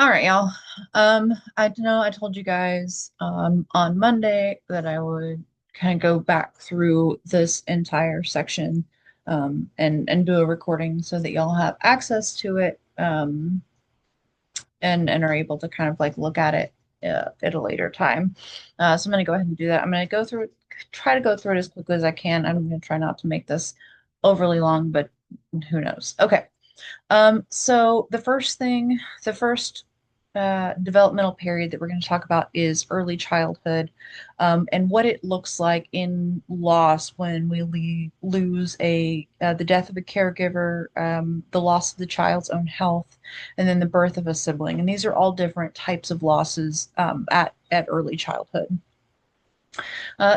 All right, y'all. I know I told you guys on Monday that I would kind of go back through this entire section and do a recording so that y'all have access to it and are able to kind of like look at it at a later time. So I'm going to go ahead and do that. I'm going to go through it, try to go through it as quickly as I can. I'm going to try not to make this overly long, but who knows? Okay. So the first developmental period that we're going to talk about is early childhood, and what it looks like in loss when we lose the death of a caregiver, the loss of the child's own health, and then the birth of a sibling. And these are all different types of losses at early childhood.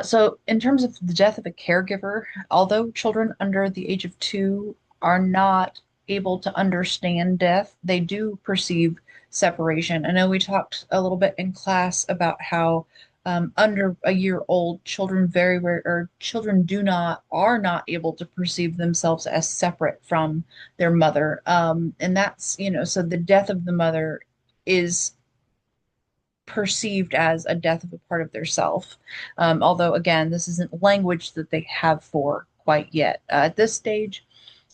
So, in terms of the death of a caregiver, although children under the age of 2 are not able to understand death, they do perceive separation. I know we talked a little bit in class about how under a year old, children very rare or children do not are not able to perceive themselves as separate from their mother. And that's, so the death of the mother is perceived as a death of a part of their self. Although, again, this isn't language that they have for quite yet. At this stage,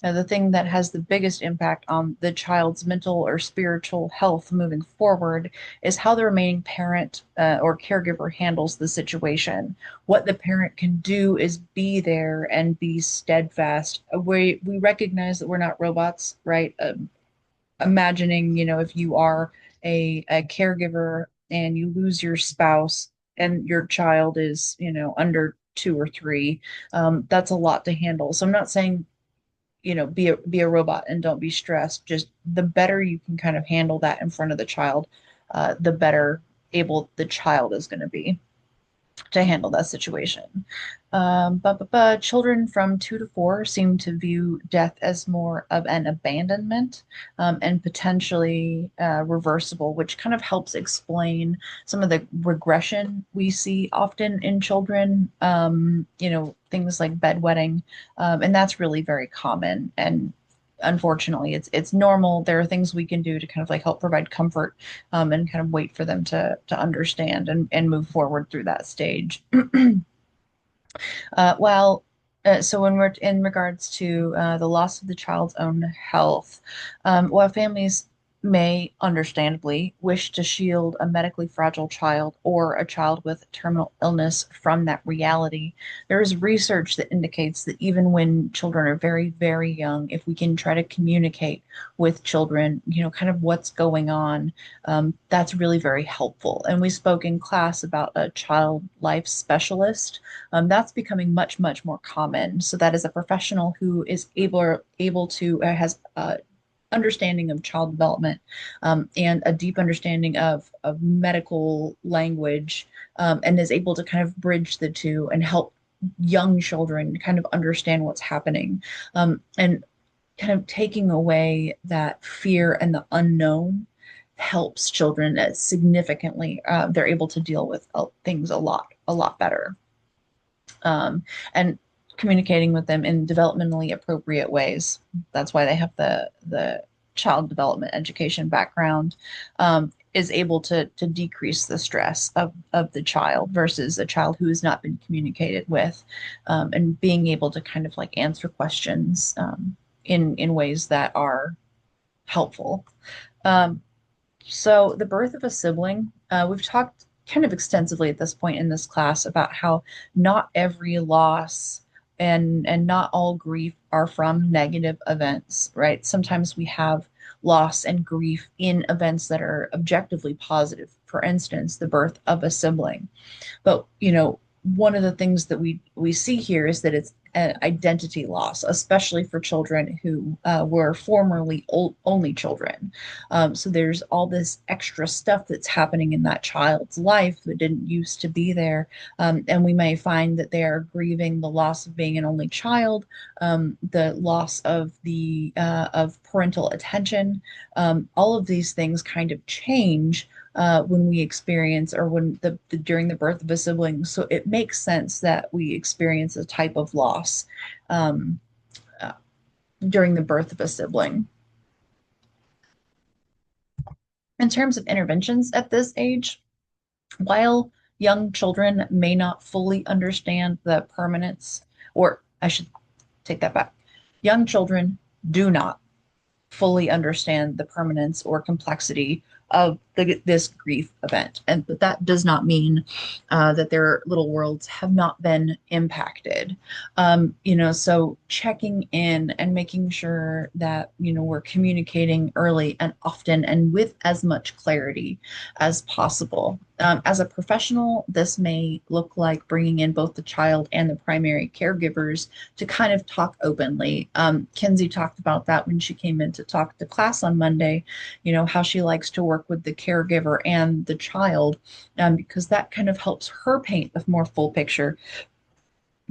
the thing that has the biggest impact on the child's mental or spiritual health moving forward is how the remaining parent or caregiver handles the situation. What the parent can do is be there and be steadfast. We recognize that we're not robots, right? Imagining, if you are a caregiver and you lose your spouse and your child is, under 2 or 3, that's a lot to handle. So I'm not saying, be a robot and don't be stressed. Just the better you can kind of handle that in front of the child, the better able the child is going to be to handle that situation. Children from 2 to 4 seem to view death as more of an abandonment and potentially reversible, which kind of helps explain some of the regression we see often in children. Things like bedwetting, and that's really very common. And unfortunately, it's normal. There are things we can do to kind of like help provide comfort and kind of wait for them to understand and move forward through that stage. Well, so when we're in regards to the loss of the child's own health, while families may understandably wish to shield a medically fragile child or a child with terminal illness from that reality, there is research that indicates that even when children are very, very young, if we can try to communicate with children, kind of what's going on, that's really very helpful. And we spoke in class about a child life specialist. That's becoming much, much more common. So that is a professional who is able to has understanding of child development and a deep understanding of medical language, and is able to kind of bridge the two and help young children kind of understand what's happening, and kind of taking away that fear and the unknown helps children significantly. They're able to deal with things a lot better, and communicating with them in developmentally appropriate ways. That's why they have the child development education background, is able to decrease the stress of the child versus a child who has not been communicated with, and being able to kind of like answer questions in ways that are helpful. Um, so the birth of a sibling, we've talked kind of extensively at this point in this class about how not every loss and not all grief are from negative events, right? Sometimes we have loss and grief in events that are objectively positive. For instance, the birth of a sibling. But, one of the things that we see here is that it's an identity loss, especially for children who were formerly only children. So there's all this extra stuff that's happening in that child's life that didn't used to be there. And we may find that they are grieving the loss of being an only child, the loss of parental attention. All of these things kind of change when we experience or when during the birth of a sibling. So it makes sense that we experience a type of loss um, uh, during the birth of a sibling. In terms of interventions at this age, while young children may not fully understand the permanence, or I should take that back, young children do not fully understand the permanence or complexity of this grief event. And but that does not mean that their little worlds have not been impacted. So checking in and making sure that, we're communicating early and often and with as much clarity as possible. As a professional, this may look like bringing in both the child and the primary caregivers to kind of talk openly. Kenzie talked about that when she came in to talk to class on Monday, how she likes to work with the caregiver and the child, because that kind of helps her paint a more full picture.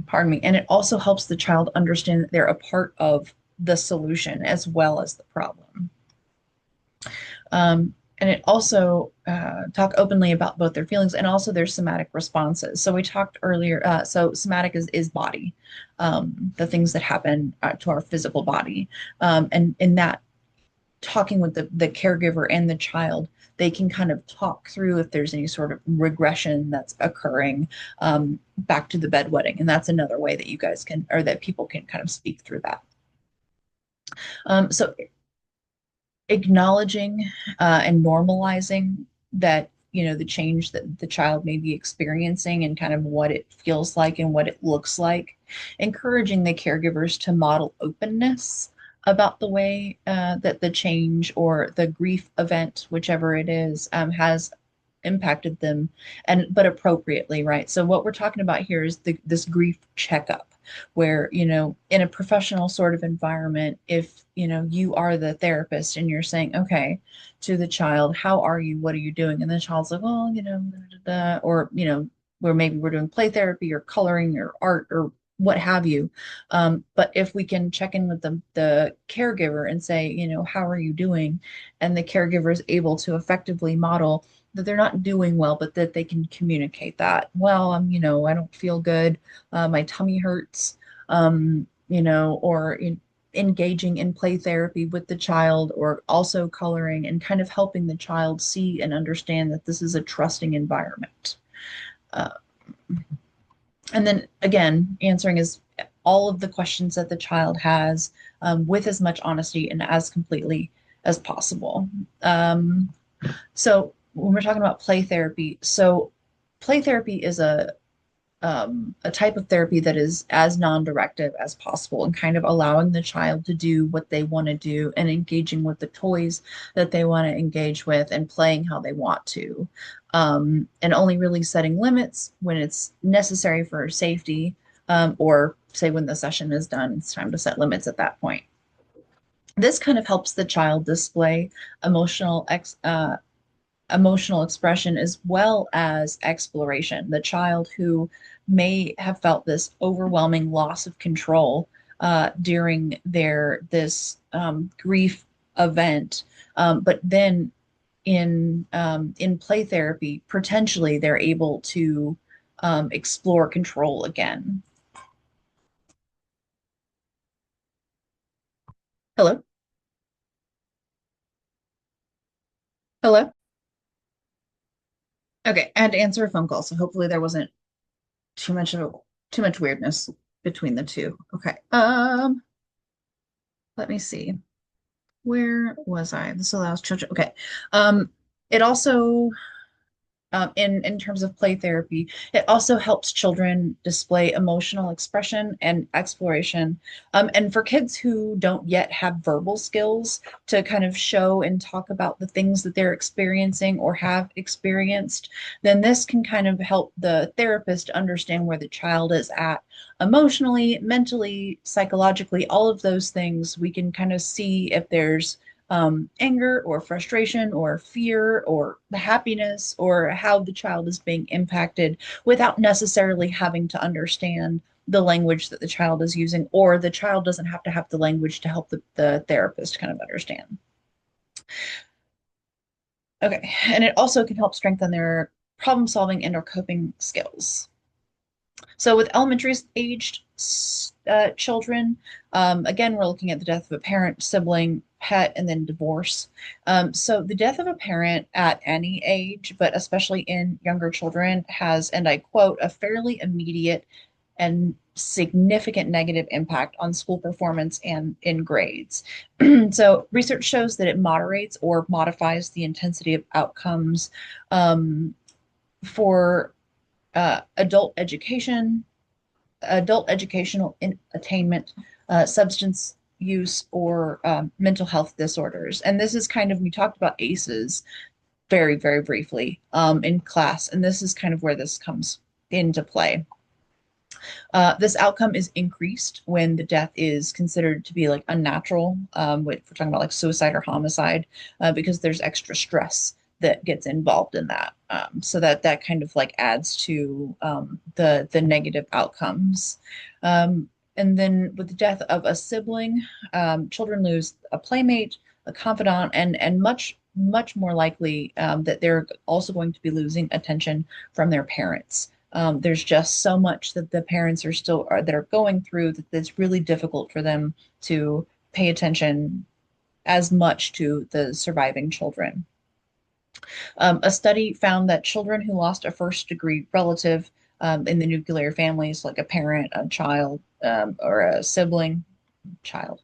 Pardon me. And it also helps the child understand that they're a part of the solution as well as the problem. And it also talk openly about both their feelings and also their somatic responses. So we talked earlier. So somatic is body, the things that happen to our physical body, and in that talking with the caregiver and the child, they can kind of talk through if there's any sort of regression that's occurring back to the bedwetting, and that's another way that you guys can or that people can kind of speak through that. So acknowledging and normalizing that the change that the child may be experiencing and kind of what it feels like and what it looks like, encouraging the caregivers to model openness about the way that the change or the grief event, whichever it is, has impacted them, and but appropriately, right? So what we're talking about here is this grief checkup where, in a professional sort of environment, if, you are the therapist and you're saying, okay, to the child, how are you? What are you doing? And the child's like, well, da, da, da, or, where maybe we're doing play therapy or coloring or art or what have you. But if we can check in with the caregiver and say, how are you doing? And the caregiver is able to effectively model that they're not doing well, but that they can communicate that. Well, I don't feel good. My tummy hurts. Or engaging in play therapy with the child, or also coloring and kind of helping the child see and understand that this is a trusting environment. Uh, and then again, answering is all of the questions that the child has with as much honesty and as completely as possible. So when we're talking about play therapy, so play therapy is a type of therapy that is as non-directive as possible and kind of allowing the child to do what they want to do and engaging with the toys that they want to engage with and playing how they want to. And only really setting limits when it's necessary for safety, or say when the session is done, it's time to set limits at that point. This kind of helps the child display emotional expression as well as exploration. The child who may have felt this overwhelming loss of control during this grief event, but then in play therapy, potentially they're able to explore control again. Hello, hello. Okay, I had to answer a phone call, so hopefully there wasn't too much of a, too much weirdness between the two. Okay. Let me see. Where was I? This allows children. Okay. It also in terms of play therapy, it also helps children display emotional expression and exploration. And for kids who don't yet have verbal skills to kind of show and talk about the things that they're experiencing or have experienced, then this can kind of help the therapist understand where the child is at emotionally, mentally, psychologically, all of those things. We can kind of see if there's anger or frustration or fear or the happiness or how the child is being impacted without necessarily having to understand the language that the child is using, or the child doesn't have to have the language to help the therapist kind of understand. Okay, and it also can help strengthen their problem solving and or coping skills. So with elementary aged children, again, we're looking at the death of a parent, sibling, pet, and then divorce. So the death of a parent at any age, but especially in younger children, has, and I quote, a fairly immediate and significant negative impact on school performance and in grades. So research shows that it moderates or modifies the intensity of outcomes for adult educational attainment, substance use, or mental health disorders. And this is kind of, we talked about ACEs very, very briefly in class, and this is kind of where this comes into play. This outcome is increased when the death is considered to be like unnatural, if we're talking about like suicide or homicide, because there's extra stress that gets involved in that. So that kind of like adds to the negative outcomes. And then with the death of a sibling, children lose a playmate, a confidant, and much more likely that they're also going to be losing attention from their parents. There's just so much that the parents that are going through that it's really difficult for them to pay attention as much to the surviving children. A study found that children who lost a first degree relative in the nuclear families, like a parent, a child, or a sibling, child,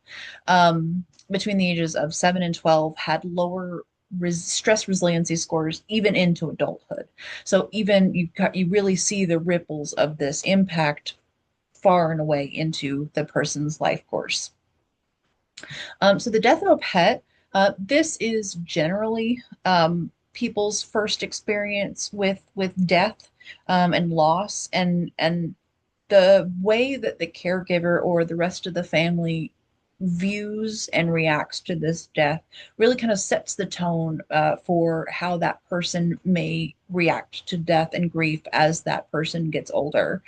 between the ages of 7 and 12 had lower stress resiliency scores even into adulthood. So even you really see the ripples of this impact far and away into the person's life course. So the death of a pet, this is generally people's first experience with death and loss, and the way that the caregiver or the rest of the family views and reacts to this death really kind of sets the tone for how that person may react to death and grief as that person gets older.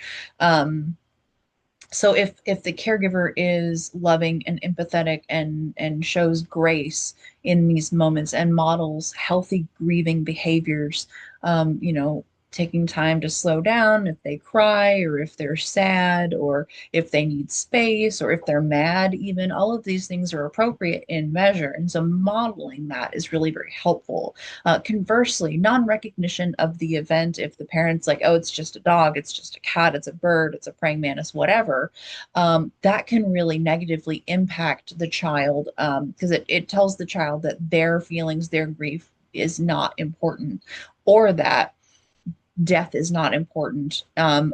So if the caregiver is loving and empathetic and shows grace in these moments and models healthy grieving behaviors, you know, taking time to slow down if they cry or if they're sad or if they need space or if they're mad, even all of these things are appropriate in measure. And so modeling that is really very helpful. Conversely, non-recognition of the event, if the parent's like, oh, it's just a dog, it's just a cat, it's a bird, it's a praying mantis, whatever, that can really negatively impact the child because it tells the child that their feelings, their grief is not important, or that death is not important,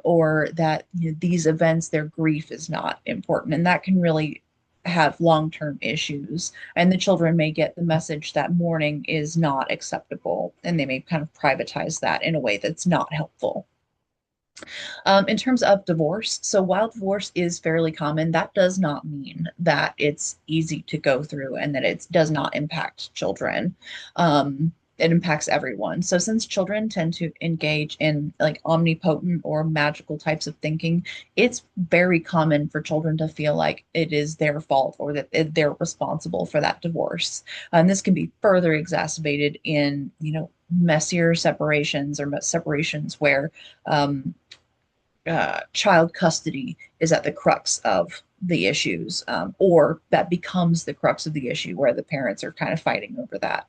or that these events, their grief is not important. And that can really have long-term issues. And the children may get the message that mourning is not acceptable, and they may kind of privatize that in a way that's not helpful. In terms of divorce, so while divorce is fairly common, that does not mean that it's easy to go through and that it does not impact children. It impacts everyone. So since children tend to engage in like omnipotent or magical types of thinking, it's very common for children to feel like it is their fault or that they're responsible for that divorce. And this can be further exacerbated in, messier separations or separations where child custody is at the crux of the issues, or that becomes the crux of the issue where the parents are kind of fighting over that.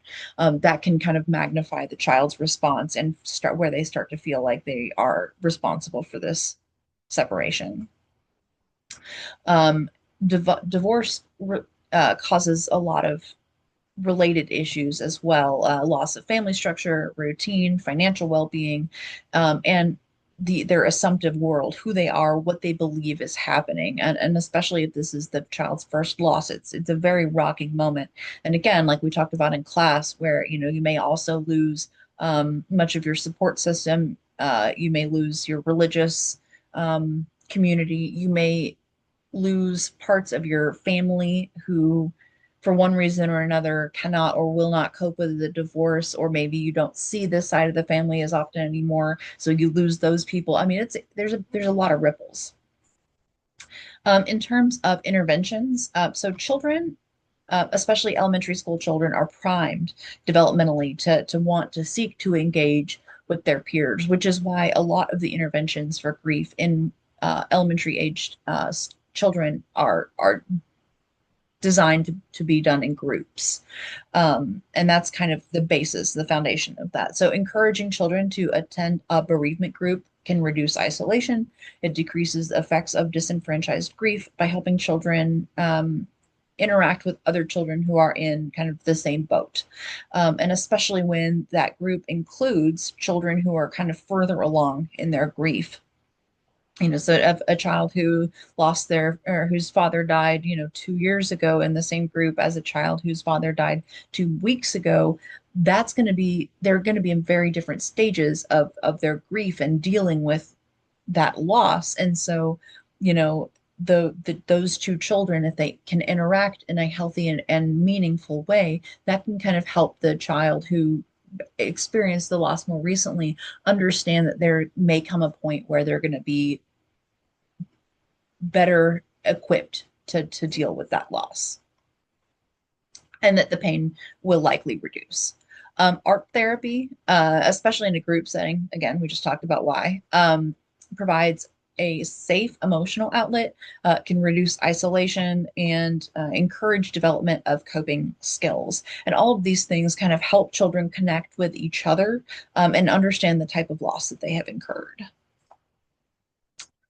That can kind of magnify the child's response and start where they start to feel like they are responsible for this separation. Divorce causes a lot of related issues as well, loss of family structure, routine, financial well-being, and their assumptive world, who they are, what they believe is happening. And especially if this is the child's first loss, it's a very rocking moment. And again, like we talked about in class, where you may also lose much of your support system. You may lose your religious community. You may lose parts of your family who, for one reason or another, cannot or will not cope with the divorce, or maybe you don't see this side of the family as often anymore, so you lose those people. I mean, there's a lot of ripples. In terms of interventions, so children, especially elementary school children, are primed developmentally to want to seek to engage with their peers, which is why a lot of the interventions for grief in elementary aged children are designed to be done in groups. And that's kind of the basis, the foundation of that. So encouraging children to attend a bereavement group can reduce isolation. It decreases the effects of disenfranchised grief by helping children interact with other children who are in kind of the same boat. And especially when that group includes children who are kind of further along in their grief. So a child who lost their or whose father died, 2 years ago in the same group as a child whose father died 2 weeks ago, they're going to be in very different stages of their grief and dealing with that loss. And so, those two children, if they can interact in a healthy and meaningful way, that can kind of help the child who experienced the loss more recently understand that there may come a point where they're going to be better equipped to deal with that loss and that the pain will likely reduce. Art therapy, especially in a group setting, again, we just talked about why, provides a safe emotional outlet, can reduce isolation and encourage development of coping skills. And all of these things kind of help children connect with each other and understand the type of loss that they have incurred.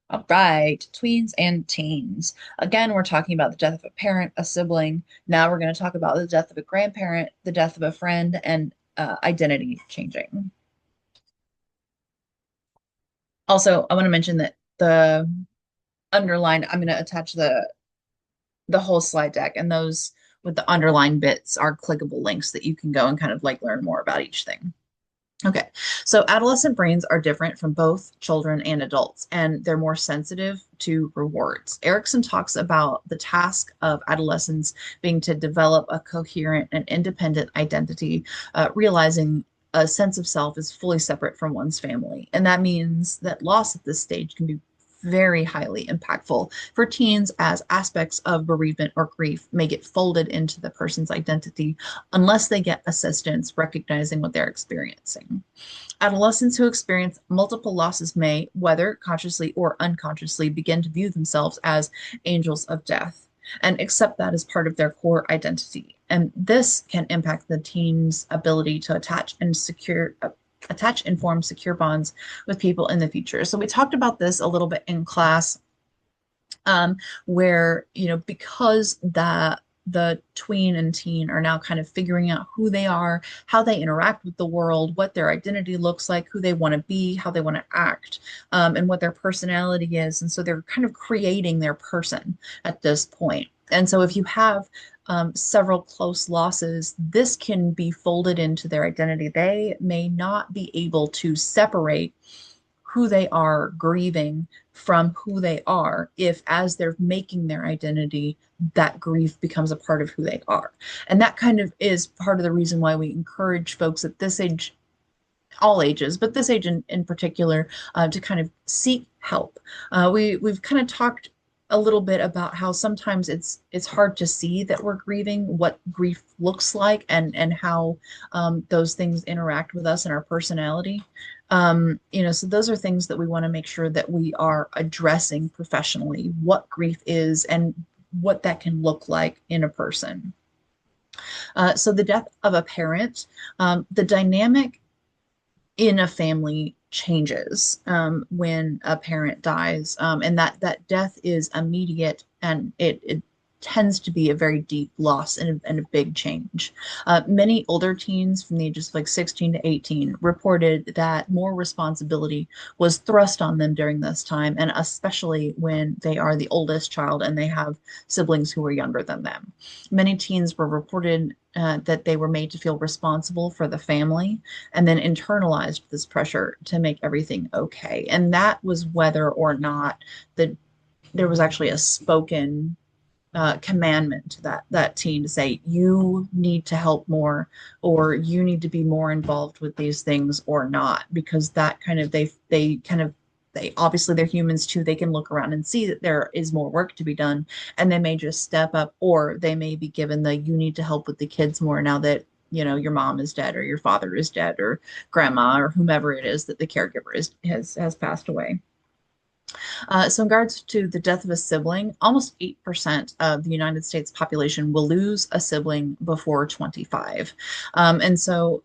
All right, tweens and teens. Again, we're talking about the death of a parent, a sibling. Now we're going to talk about the death of a grandparent, the death of a friend, and identity changing. Also, I want to mention that the underlined, I'm going to attach the whole slide deck, and those with the underlined bits are clickable links that you can go and kind of like learn more about each thing. Okay, so adolescent brains are different from both children and adults, and they're more sensitive to rewards. Erickson talks about the task of adolescents being to develop a coherent and independent identity, realizing a sense of self is fully separate from one's family. And that means that loss at this stage can be very highly impactful for teens as aspects of bereavement or grief may get folded into the person's identity unless they get assistance recognizing what they're experiencing. Adolescents who experience multiple losses may, whether consciously or unconsciously, begin to view themselves as angels of death and accept that as part of their core identity. And this can impact the teen's ability to attach and form secure bonds with people in the future. So we talked about this a little bit in class, where, because the tween and teen are now kind of figuring out who they are, how they interact with the world, what their identity looks like, who they want to be, how they want to act, and what their personality is. And so they're kind of creating their person at this point. And so if you have several close losses, this can be folded into their identity. They may not be able to separate who they are grieving from who they are if, as they're making their identity, that grief becomes a part of who they are. And that kind of is part of the reason why we encourage folks at this age, all ages, but this age in particular, to kind of seek help. We've kind of talked a little bit about how sometimes it's hard to see that we're grieving, what grief looks like, and how those things interact with us and our personality. So those are things that we want to make sure that we are addressing professionally, what grief is and what that can look like in a person. So the death of a parent, the dynamic in a family changes when a parent dies, and that death is immediate, and it tends to be a very deep loss and a big change. Many older teens from the ages of like 16 to 18 reported that more responsibility was thrust on them during this time, and especially when they are the oldest child and they have siblings who are younger than them. Many teens were reported that they were made to feel responsible for the family and then internalized this pressure to make everything okay. And that was whether or not there was actually a spoken commandment to that teen to say, you need to help more, or you need to be more involved with these things or not, because that kind of they obviously they're humans too. They can look around and see that there is more work to be done, and they may just step up, or they may be given the you need to help with the kids more now that your mom is dead or your father is dead or grandma or whomever it is that the caregiver has passed away. So in regards to the death of a sibling, almost 8% of the United States population will lose a sibling before 25. And so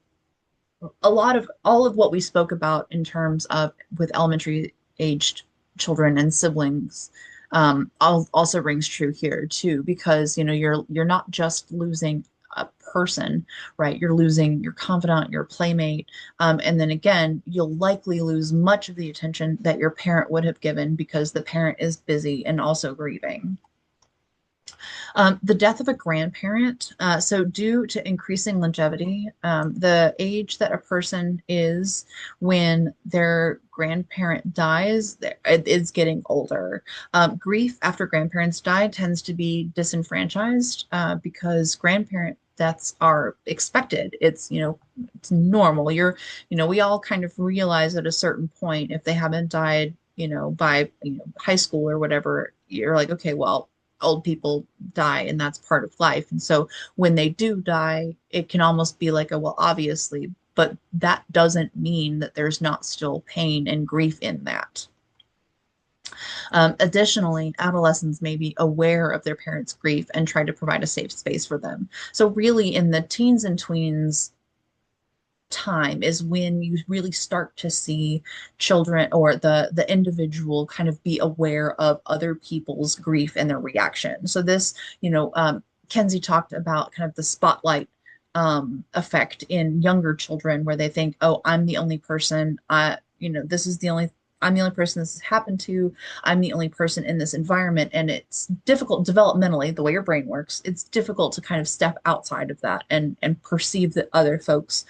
a lot of all of what we spoke about in terms of with elementary aged children and siblings also rings true here too, because you're not just losing a person, right? You're losing your confidant, your playmate, and then again, you'll likely lose much of the attention that your parent would have given because the parent is busy and also grieving. The death of a grandparent. So, due to increasing longevity, the age that a person is when their grandparent dies it is getting older. Grief after grandparents die tends to be disenfranchised because grandparent deaths are expected. It's normal. We all kind of realize at a certain point if they haven't died, by high school or whatever, you're like, okay, well, old people die and that's part of life. And so when they do die, it can almost be like a, well, obviously, but that doesn't mean that there's not still pain and grief in that. Additionally, adolescents may be aware of their parents' grief and try to provide a safe space for them. So really in the teens and tweens time is when you really start to see children or the individual kind of be aware of other people's grief and their reaction. So this, Kenzie talked about kind of the spotlight effect in younger children where they think, oh, I'm the only person, this is the only I'm the only person this has happened to. I'm the only person in this environment. And it's difficult developmentally, the way your brain works, it's difficult to kind of step outside of that and perceive that other folks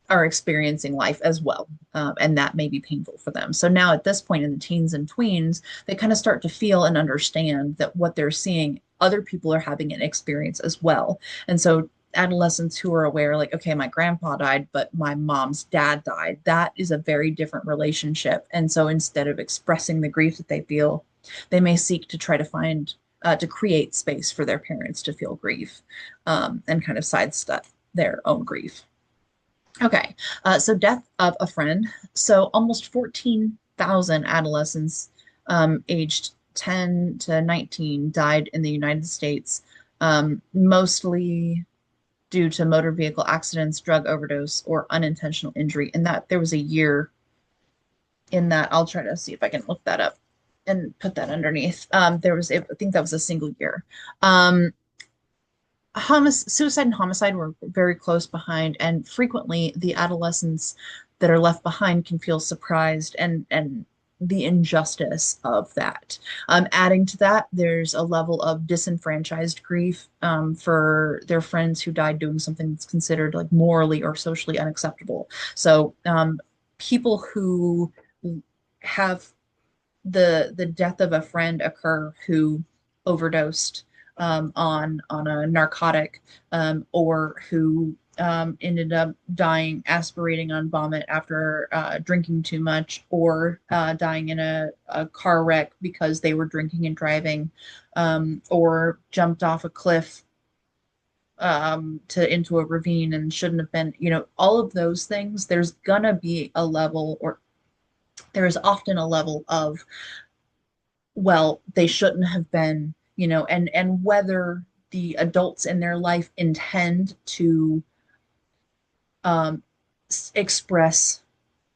are experiencing life as well. And that may be painful for them. So now at this point in the teens and tweens, they kind of start to feel and understand that what they're seeing, other people are having an experience as well. And so adolescents who are aware, like, okay, my grandpa died, but my mom's dad died, that is a very different relationship. And so instead of expressing the grief that they feel, they may seek to try to find, to create space for their parents to feel grief and kind of sidestep their own grief. Okay, so death of a friend. So almost 14,000 adolescents aged 10 to 19 died in the United States, mostly due to motor vehicle accidents, drug overdose, or unintentional injury. And that there was a year in that. I'll try to see if I can look that up and put that underneath. I think that was a single year. Suicide and homicide were very close behind, and frequently the adolescents that are left behind can feel surprised and the injustice of that. Adding to that, there's a level of disenfranchised grief for their friends who died doing something that's considered like morally or socially unacceptable. So people who have the death of a friend occur who overdosed on a narcotic or who ended up dying aspirating on vomit after drinking too much or dying in a car wreck because they were drinking and driving or jumped off a cliff to into a ravine and shouldn't have been, all of those things, there's gonna be a level or there is often a level of, well, they shouldn't have been, and whether the adults in their life intend to um, express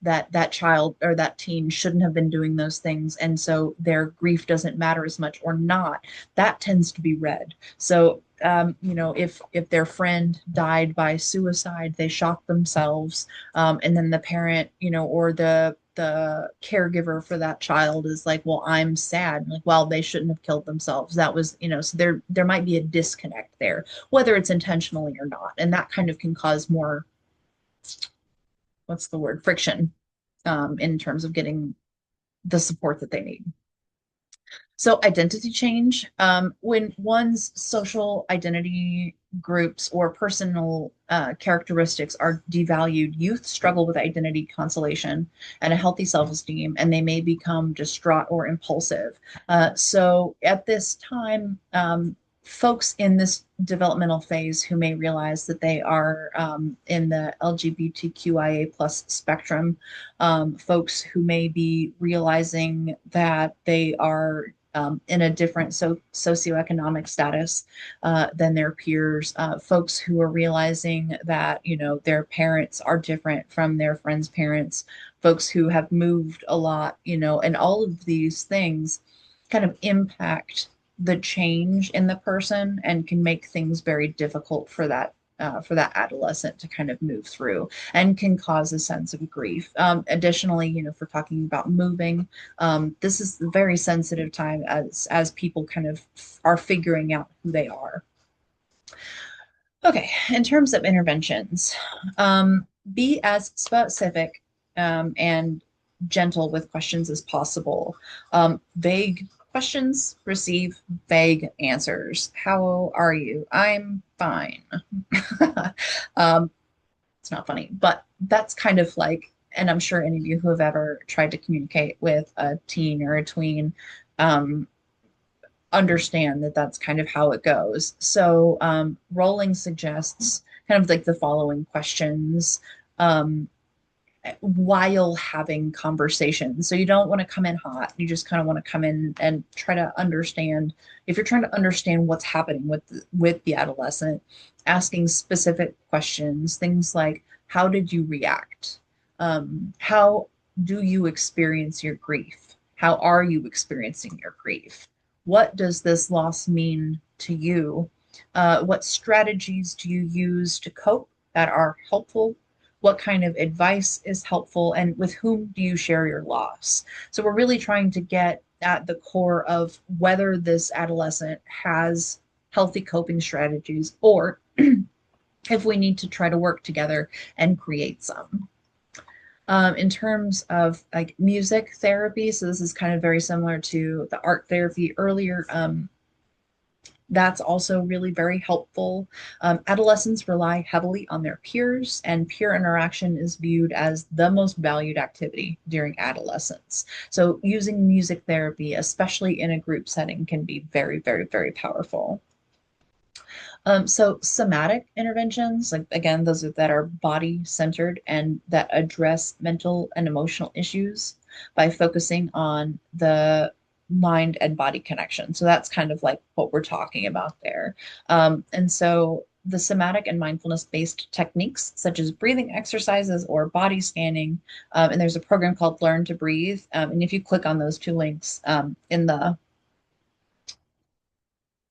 that that child or that teen shouldn't have been doing those things, and so their grief doesn't matter as much or not, that tends to be read. So if their friend died by suicide, they shot themselves, and then the parent, or the caregiver for that child is like, well, I'm sad. Like, well, they shouldn't have killed themselves. That was, so there might be a disconnect there, whether it's intentionally or not, and that kind of can cause more, what's the word, friction in terms of getting the support that they need. So identity change, when one's social identity groups or personal characteristics are devalued, youth struggle with identity consolation and a healthy self-esteem, and they may become distraught or impulsive. So at this time, folks in this developmental phase who may realize that they are in the LGBTQIA plus spectrum, folks who may be realizing that they are in a different socioeconomic status than their peers, folks who are realizing that, you know, their parents are different from their friends' parents, folks who have moved a lot, you know, and all of these things kind of impact the change in the person and can make things very difficult for that adolescent to kind of move through and can cause a sense of grief. Additionally, you know, if we're talking about moving, this is a very sensitive time as people kind of are figuring out who they are. Okay, in terms of interventions, be as specific and gentle with questions as possible. Vague questions receive vague answers. How are you? I'm fine. um, it's not funny, but that's kind of like, and I'm sure any of you who have ever tried to communicate with a teen or a tween um, understand that that's kind of how it goes. So Rowling suggests kind of like the following questions um, while having conversations. So you don't want to come in hot. You just kind of want to come in and try to understand. If you're trying to understand what's happening with the adolescent, asking specific questions, things like, how did you react? How do you experience your grief? How are you experiencing your grief? What does this loss mean to you? What strategies do you use to cope that are helpful? What kind of advice is helpful? And with whom do you share your loss? So we're really trying to get at the core of whether this adolescent has healthy coping strategies or if we need to try to work together and create some. In terms of like music therapy, so this is kind of very similar to the art therapy earlier. That's also really very helpful. Adolescents rely heavily on their peers, and peer interaction is viewed as the most valued activity during adolescence. So, using music therapy, especially in a group setting, can be very, very, very powerful. So somatic interventions, like again, that are body centered and that address mental and emotional issues by focusing on the mind and body connection. So that's kind of like what we're talking about there. And so the somatic and mindfulness based techniques, such as breathing exercises or body scanning, and there's a program called Learn to Breathe. And if you click on those two links in the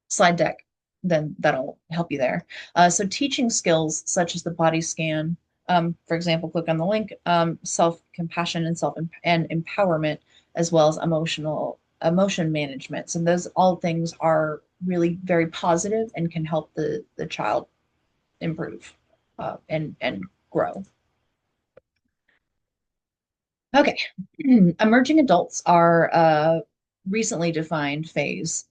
slide deck, then that'll help you there. So teaching skills such as the body scan, for example, click on the link, self-compassion and and empowerment, as well as emotion management. So those all things are really very positive and can help the child improve and grow. Okay, emerging adults are a recently defined phase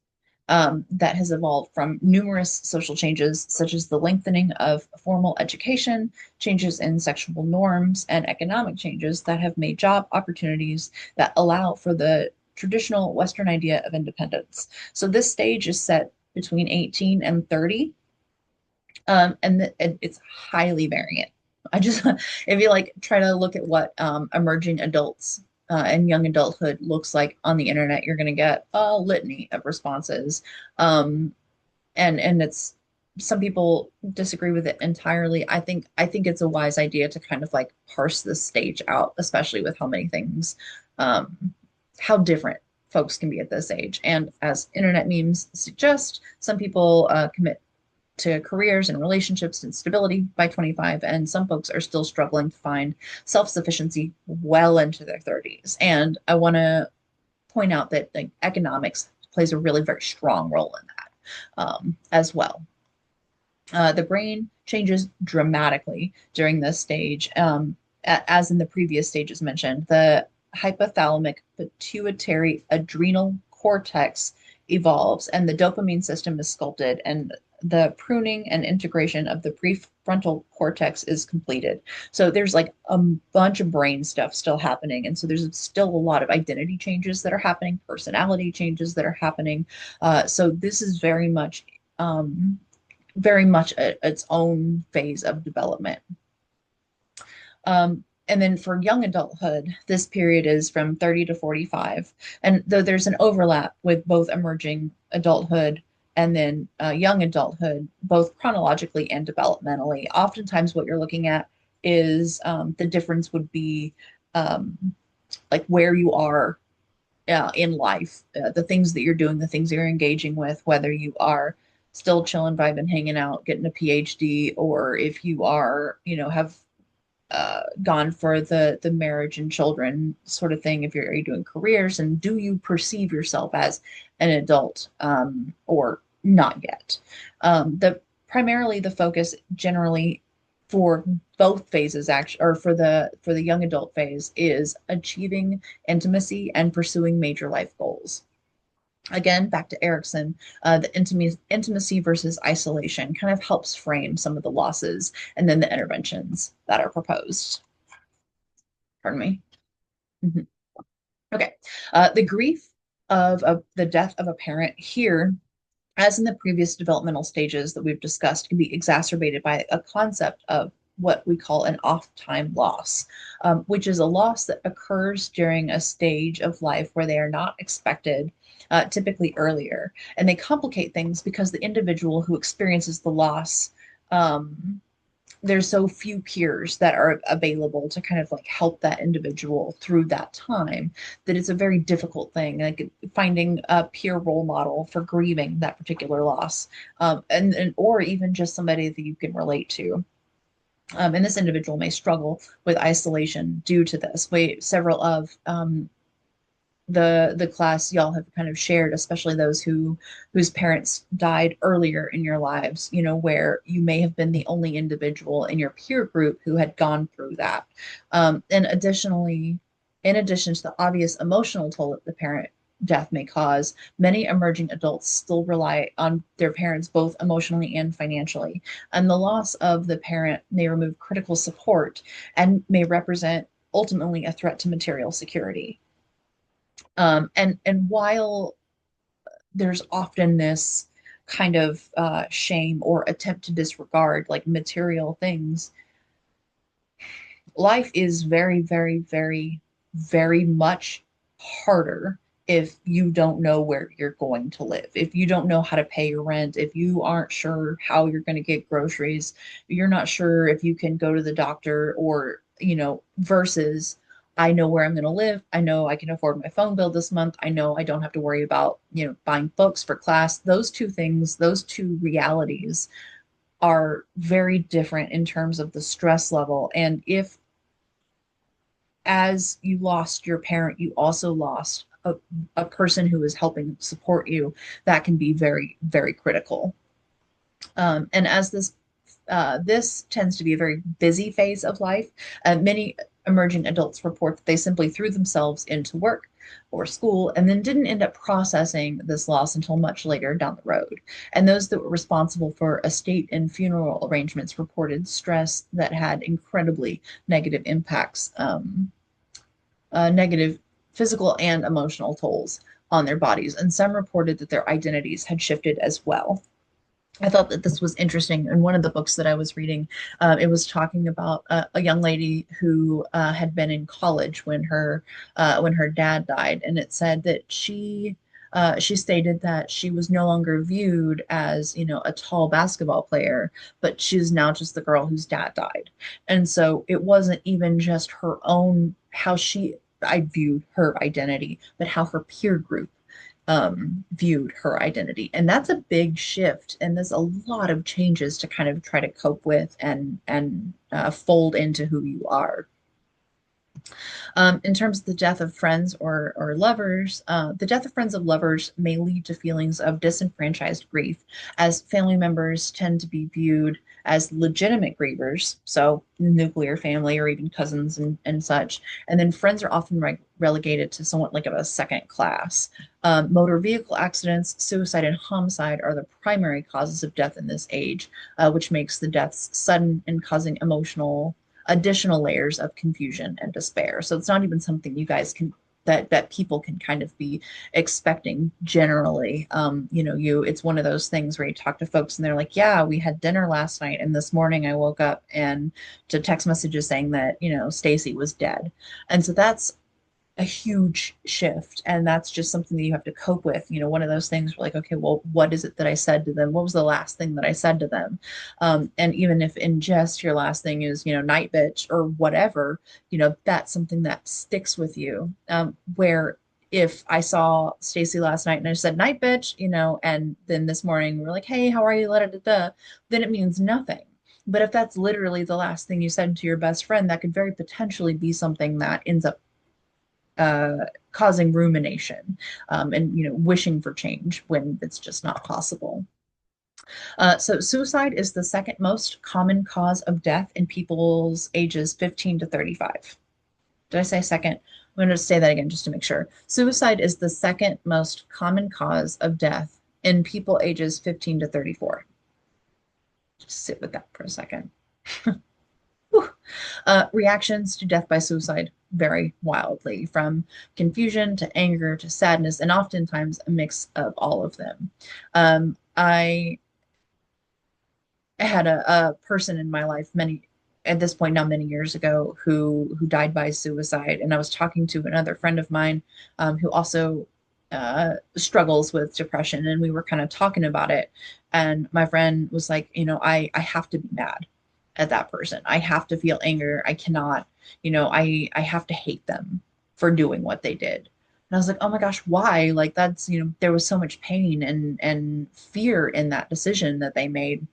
that has evolved from numerous social changes, such as the lengthening of formal education, changes in sexual norms, and economic changes that have made job opportunities that allow for the traditional Western idea of independence. So this stage is set between 18 and 30, and it's highly variant. I just, if you like try to look at what emerging adults and young adulthood looks like on the internet, you're going to get a litany of responses. Um, and it's some people disagree with it entirely. I think it's a wise idea to kind of like parse this stage out, especially with how many things, how different folks can be at this age. And as internet memes suggest, some people commit to careers and relationships and stability by 25, and some folks are still struggling to find self-sufficiency well into their 30s. And I want to point out that like, economics plays a really very strong role in that as well. The brain changes dramatically during this stage, as in the previous stages mentioned. The hypothalamic pituitary adrenal cortex evolves, and the dopamine system is sculpted, and the pruning and integration of the prefrontal cortex is completed. So there's like a bunch of brain stuff still happening. And so there's still a lot of identity changes that are happening, personality changes that are happening. So this is very much um, very much its own phase of development. And then for young adulthood, this period is from 30 to 45. And though there's an overlap with both emerging adulthood and then young adulthood, both chronologically and developmentally, oftentimes what you're looking at is the difference would be um, like where you are in life, the things that you're doing, the things that you're engaging with, whether you are still chilling, vibing, hanging out, getting a PhD, or if you are, have gone for the marriage and children sort of thing. If you're, are you doing careers, and do you perceive yourself as an adult or not yet? The primarily the focus generally for both phases actually, or for the young adult phase, is achieving intimacy and pursuing major life goals. Again, back to Erikson, the intimacy versus isolation kind of helps frame some of the losses and then the interventions that are proposed. Pardon me. Mhm. Okay. The grief of the death of a parent here, as in the previous developmental stages that we've discussed, can be exacerbated by a concept of what we call an off-time loss, which is a loss that occurs during a stage of life where they are not expected, typically earlier. And they complicate things because the individual who experiences the loss, um, there's so few peers that are available to kind of like help that individual through that time, that it's a very difficult thing, like finding a peer role model for grieving that particular loss, and or even just somebody that you can relate to. And this individual may struggle with isolation due to this. Several of the class y'all have kind of shared, especially those whose parents died earlier in your lives, where you may have been the only individual in your peer group who had gone through that. And additionally, in addition to the obvious emotional toll that the parent death may cause, many emerging adults still rely on their parents both emotionally and financially. And the loss of the parent may remove critical support and may represent ultimately a threat to material security. And while there's often this kind of shame or attempt to disregard like material things, life is very, very, very, very much harder if you don't know where you're going to live, if you don't know how to pay your rent, if you aren't sure how you're going to get groceries, you're not sure if you can go to the doctor, or, versus I know where I'm going to live. I know I can afford my phone bill this month. I know I don't have to worry about, buying books for class. Those two things, those two realities are very different in terms of the stress level. And if as you lost your parent, you also lost a person who is helping support you, that can be very, very critical. And as this tends to be a very busy phase of life, many emerging adults report that they simply threw themselves into work or school and then didn't end up processing this loss until much later down the road. And those that were responsible for estate and funeral arrangements reported stress that had incredibly negative impacts, negative physical and emotional tolls on their bodies. And some reported that their identities had shifted as well. I thought that this was interesting. In one of the books that I was reading, it was talking about a young lady who had been in college when her dad died, and it said that she stated that she was no longer viewed as, a tall basketball player, but she's now just the girl whose dad died. And so it wasn't even just her own, how I viewed her identity, but how her peer group viewed her identity. And that's a big shift. And there's a lot of changes to kind of try to cope with and fold into who you are. In terms of the death of friends or lovers, the death of friends of lovers may lead to feelings of disenfranchised grief, as family members tend to be viewed as legitimate grievers, so nuclear family or even cousins and such. And then friends are often relegated to somewhat like of a second class. Motor vehicle accidents, suicide, and homicide are the primary causes of death in this age, which makes the deaths sudden and causing additional layers of confusion and despair. So it's not even something you guys can that people can kind of be expecting generally. It's one of those things where you talk to folks and they're like, yeah, we had dinner last night, and this morning I woke up and to text messages saying that, Stacy was dead. And so that's a huge shift, and that's just something that you have to cope with. One of those things where, like, okay, well, what is it that I said to them? What was the last thing that I said to them? And even if in jest your last thing is, night bitch or whatever, that's something that sticks with you. Where if I saw Stacy last night and I said night bitch, and then this morning we're like, hey, how are you, then it means nothing. But if that's literally the last thing you said to your best friend, that could very potentially be something that ends up causing rumination, and wishing for change when it's just not possible. So suicide is the second most common cause of death in people's ages 15 to 35. Did I say second? I'm going to say that again just to make sure. Suicide is the second most common cause of death in people ages 15 to 34. Just sit with that for a second. Reactions to death by suicide vary wildly, from confusion to anger to sadness, and oftentimes a mix of all of them. I had a person in my life at this point now, many years ago, who died by suicide, and I was talking to another friend of mine, who also struggles with depression, and we were kind of talking about it. And my friend was like, I have to be mad at that person. I have to feel anger. I cannot, I have to hate them for doing what they did. And I was like, oh my gosh, why? Like, that's, there was so much pain and fear in that decision that they made.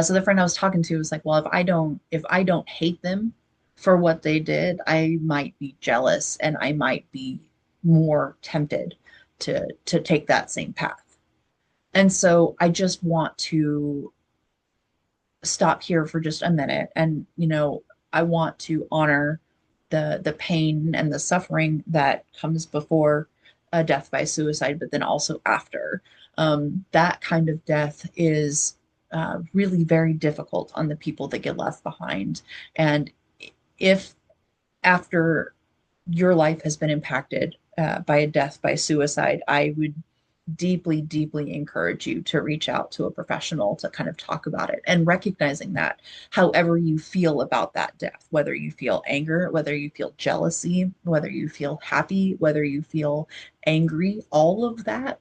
So the friend I was talking to was like, well, if I don't hate them for what they did, I might be jealous and I might be more tempted to take that same path. And so I just want to stop here for just a minute, and I want to honor the pain and the suffering that comes before a death by suicide, but then also after. That kind of death is really very difficult on the people that get left behind. And if after your life has been impacted by a death by suicide, I would deeply, deeply encourage you to reach out to a professional to kind of talk about it, and recognizing that however you feel about that death, whether you feel anger, whether you feel jealousy, whether you feel happy, whether you feel angry, all of that,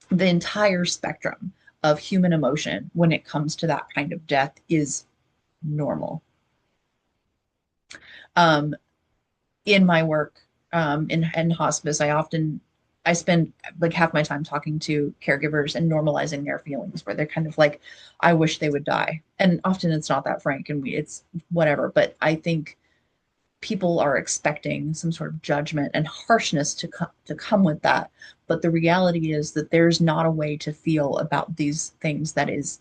the entire spectrum of human emotion when it comes to that kind of death is normal. Um, in my work, in hospice, I spend like half my time talking to caregivers and normalizing their feelings, where they're kind of like, I wish they would die. And often it's not that frank, and it's whatever. But I think people are expecting some sort of judgment and harshness to come with that. But the reality is that there's not a way to feel about these things that is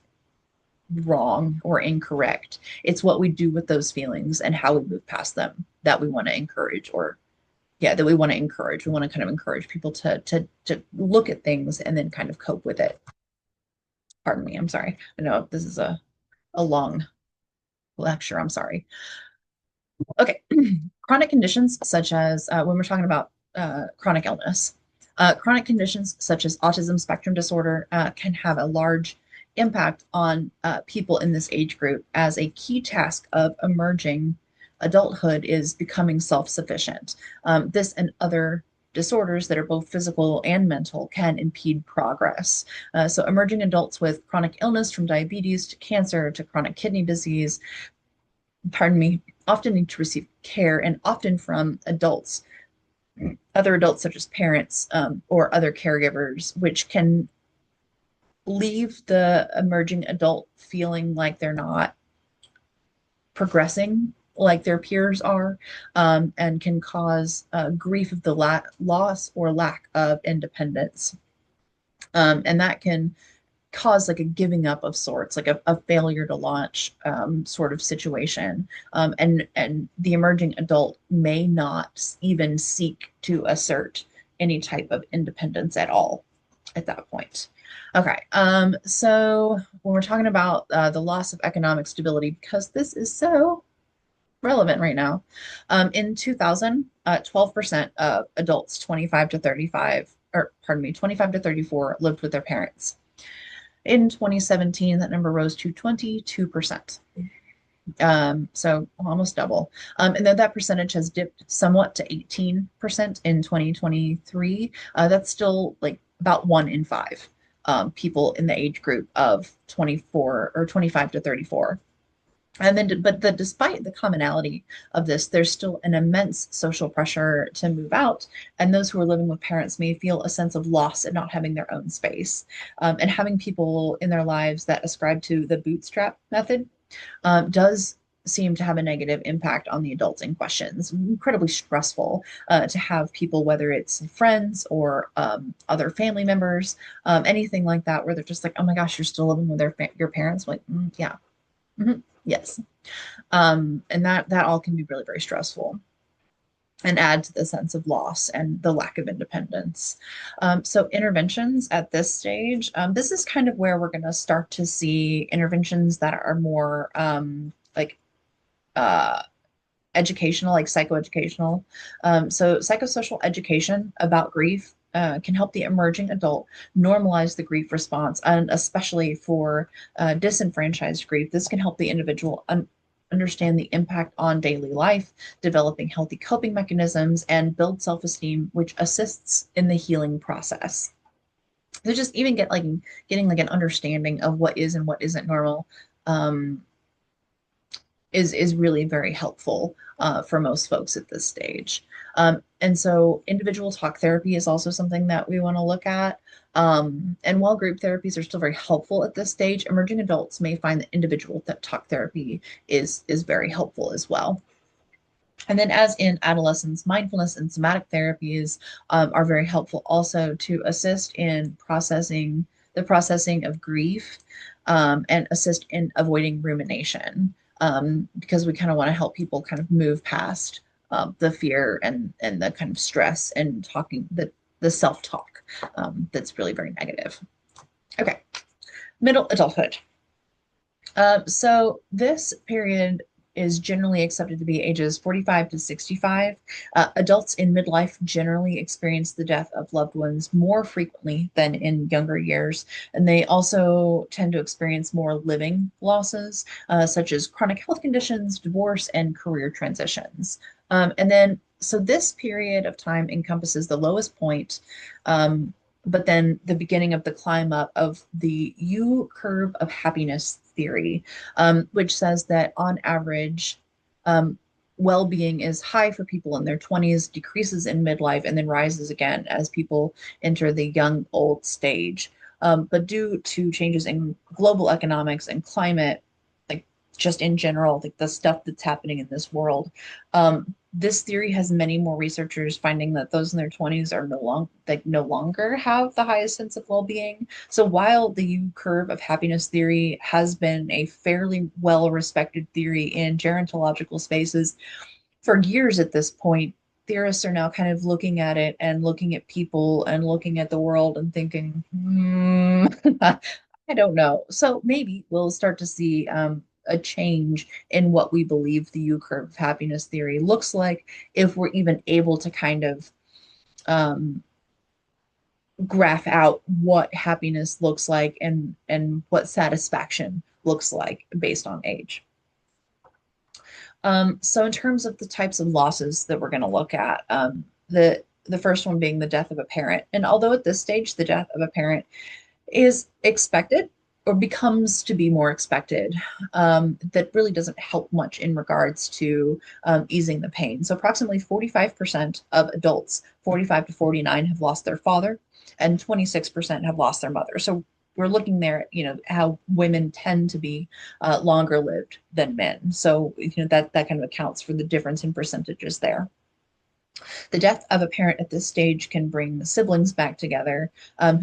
wrong or incorrect. It's what we do with those feelings and how we move past them that we want to encourage, or yeah, that we want to encourage. We want to kind of encourage people to look at things and then kind of cope with it. Pardon me, I'm sorry. I know this is a long lecture. I'm sorry. Okay. Chronic conditions such as when we're talking about chronic illness, chronic conditions such as autism spectrum disorder can have a large impact on people in this age group, as a key task of emerging adulthood is becoming self-sufficient. This and other disorders that are both physical and mental can impede progress. So emerging adults with chronic illness, from diabetes to cancer to chronic kidney disease, pardon me, often need to receive care, and often from adults, other adults such as parents, or other caregivers, which can leave the emerging adult feeling like they're not progressing like their peers are, and can cause grief of the loss or lack of independence. And that can cause like a giving up of sorts, like a failure to launch sort of situation. And the emerging adult may not even seek to assert any type of independence at all at that point. Okay, so when we're talking about the loss of economic stability, because this is so relevant right now. In 2000, 12% of adults 25 to 35, or pardon me, 25 to 34 lived with their parents. In 2017, that number rose to 22%. So almost double. And then that percentage has dipped somewhat to 18% in 2023. That's still like about 1 in 5 people in the age group of 24 or 25 to 34. And then, despite the commonality of this, there's still an immense social pressure to move out. And those who are living with parents may feel a sense of loss at not having their own space. And having people in their lives that ascribe to the bootstrap method does seem to have a negative impact on the adults in question. It's incredibly stressful to have people, whether it's friends or other family members, anything like that, where they're just like, "Oh my gosh, you're still living with your parents." I'm like, yeah, hmm yes, and that all can be really very stressful and add to the sense of loss and the lack of independence. So interventions at this stage, this is kind of where we're going to start to see interventions that are more like uh, educational, like psychoeducational. So psychosocial education about grief can help the emerging adult normalize the grief response, and especially for disenfranchised grief, this can help the individual understand the impact on daily life, developing healthy coping mechanisms, and build self-esteem, which assists in the healing process. So just even getting like an understanding of what is and what isn't normal um, is really very helpful for most folks at this stage. And so individual talk therapy is also something that we want to look at. And while group therapies are still very helpful at this stage, emerging adults may find that individual talk therapy is very helpful as well. And then, as in adolescence, mindfulness and somatic therapies are very helpful also to assist in processing of grief and assist in avoiding rumination because we kind of want to help people kind of move past the fear and the kind of stress and talking the self-talk that's really very negative. Okay, middle adulthood. So this period is generally accepted to be ages 45 to 65. Adults in midlife generally experience the death of loved ones more frequently than in younger years, and they also tend to experience more living losses, such as chronic health conditions, divorce, and career transitions. And then, so this period of time encompasses the lowest point but then the beginning of the climb up of the U curve of happiness theory, which says that on average, um, well being is high for people in their 20s, decreases in midlife, and then rises again as people enter the young old stage. But due to changes in global economics and climate, like just in general, like the stuff that's happening in this world, this theory has many more researchers finding that those in their 20s are no longer have the highest sense of well-being. So while the U curve of happiness theory has been a fairly well-respected theory in gerontological spaces for years at this point, theorists are now kind of looking at it and looking at people and looking at the world and thinking, I don't know. So maybe we'll start to see a change in what we believe the U curve of happiness theory looks like if we're even able to kind of um, graph out what happiness looks like and what satisfaction looks like based on age. So in terms of the types of losses that we're going to look at, the first one being the death of a parent. And although at this stage the death of a parent is expected or becomes to be more expected, that really doesn't help much in regards to easing the pain. So approximately 45% of adults 45 to 49 have lost their father, and 26% have lost their mother. So we're looking there at, how women tend to be longer lived than men. So, that kind of accounts for the difference in percentages there. The death of a parent at this stage can bring the siblings back together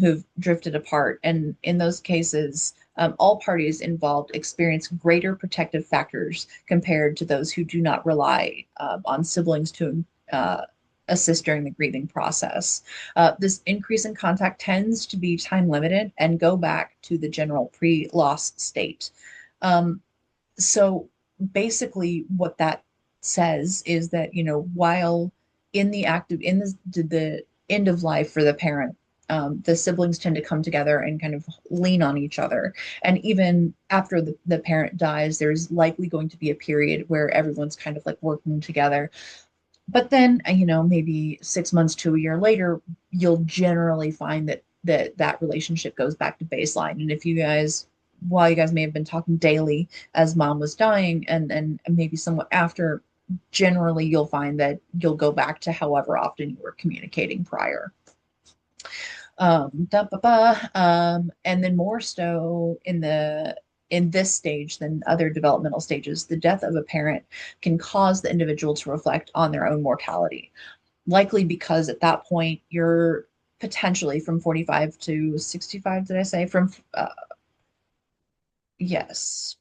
who've drifted apart. And in those cases, all parties involved experience greater protective factors compared to those who do not rely on siblings to assist during the grieving process. This increase in contact tends to be time limited and go back to the general pre loss state. So basically, what that says is that, while in the active in the end of life for the parent, the siblings tend to come together and kind of lean on each other. And even after the parent dies, there's likely going to be a period where everyone's kind of like working together. But then, maybe 6 months to a year later, you'll generally find that relationship goes back to baseline. And if you guys, while you guys may have been talking daily as mom was dying, and maybe somewhat after, generally you'll find that you'll go back to however often you were communicating prior. And then more so in this stage than other developmental stages, the death of a parent can cause the individual to reflect on their own mortality, likely because at that point you're potentially from 45 to 65. Did I say from yes,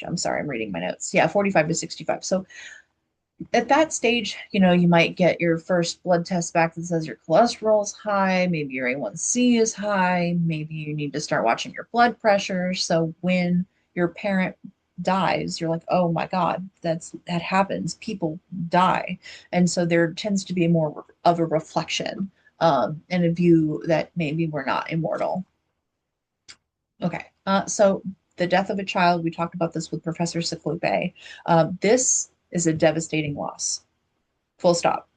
I'm sorry, I'm reading my notes. Yeah, 45 to 65. So at that stage, you might get your first blood test back that says your cholesterol is high, maybe your A1C is high, maybe you need to start watching your blood pressure. So when your parent dies, you're like, oh my God, that happens. People die. And so there tends to be more of a reflection, and a view that maybe we're not immortal. Okay. So the death of a child, we talked about this with Professor Ciclope. This is a devastating loss. Full stop.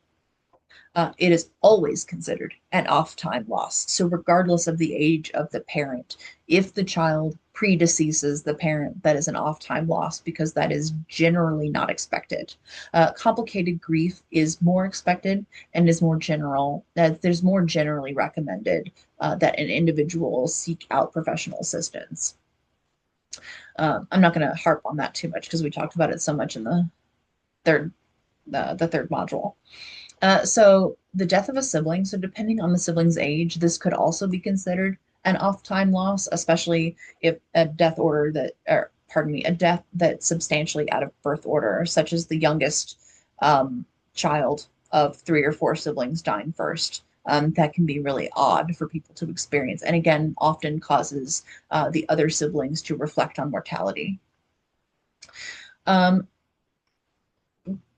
It is always considered an off time loss. So, regardless of the age of the parent, if the child predeceases the parent, that is an off time loss because that is generally not expected. Complicated grief is more expected and is more general. That there's more generally recommended that an individual seek out professional assistance. I'm not going to harp on that too much because we talked about it so much in third the third module. So the death of a sibling, so depending on the sibling's age, this could also be considered an off-time loss, especially if a death order that, or pardon me, a death that's substantially out of birth order, such as the youngest child of three or four siblings dying first. That can be really odd for people to experience, and again, often causes the other siblings to reflect on mortality. Um,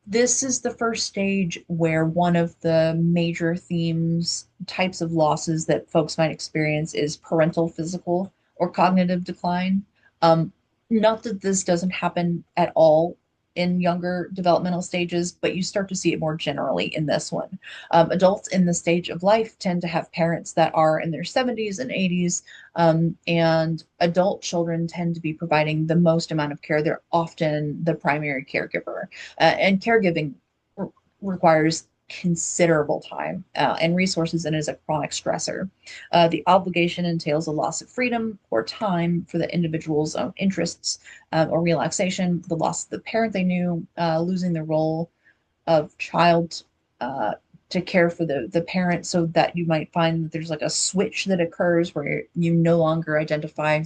this is the first stage where one of the major themes, types of losses that folks might experience is parental physical or cognitive decline. Um, Not that this doesn't happen at all in younger developmental stages, but you start to see it more generally in this one. Adults in the stage of life tend to have parents that are in their 70s and 80s, and adult children tend to be providing the most amount of care. They're often the primary caregiver, and caregiving requires considerable time and resources and is a chronic stressor. The obligation entails a loss of freedom or time for the individual's own interests or relaxation, the loss of the parent they knew, losing the role of child to care for the parent, so that you might find that there's like a switch that occurs where you no longer identify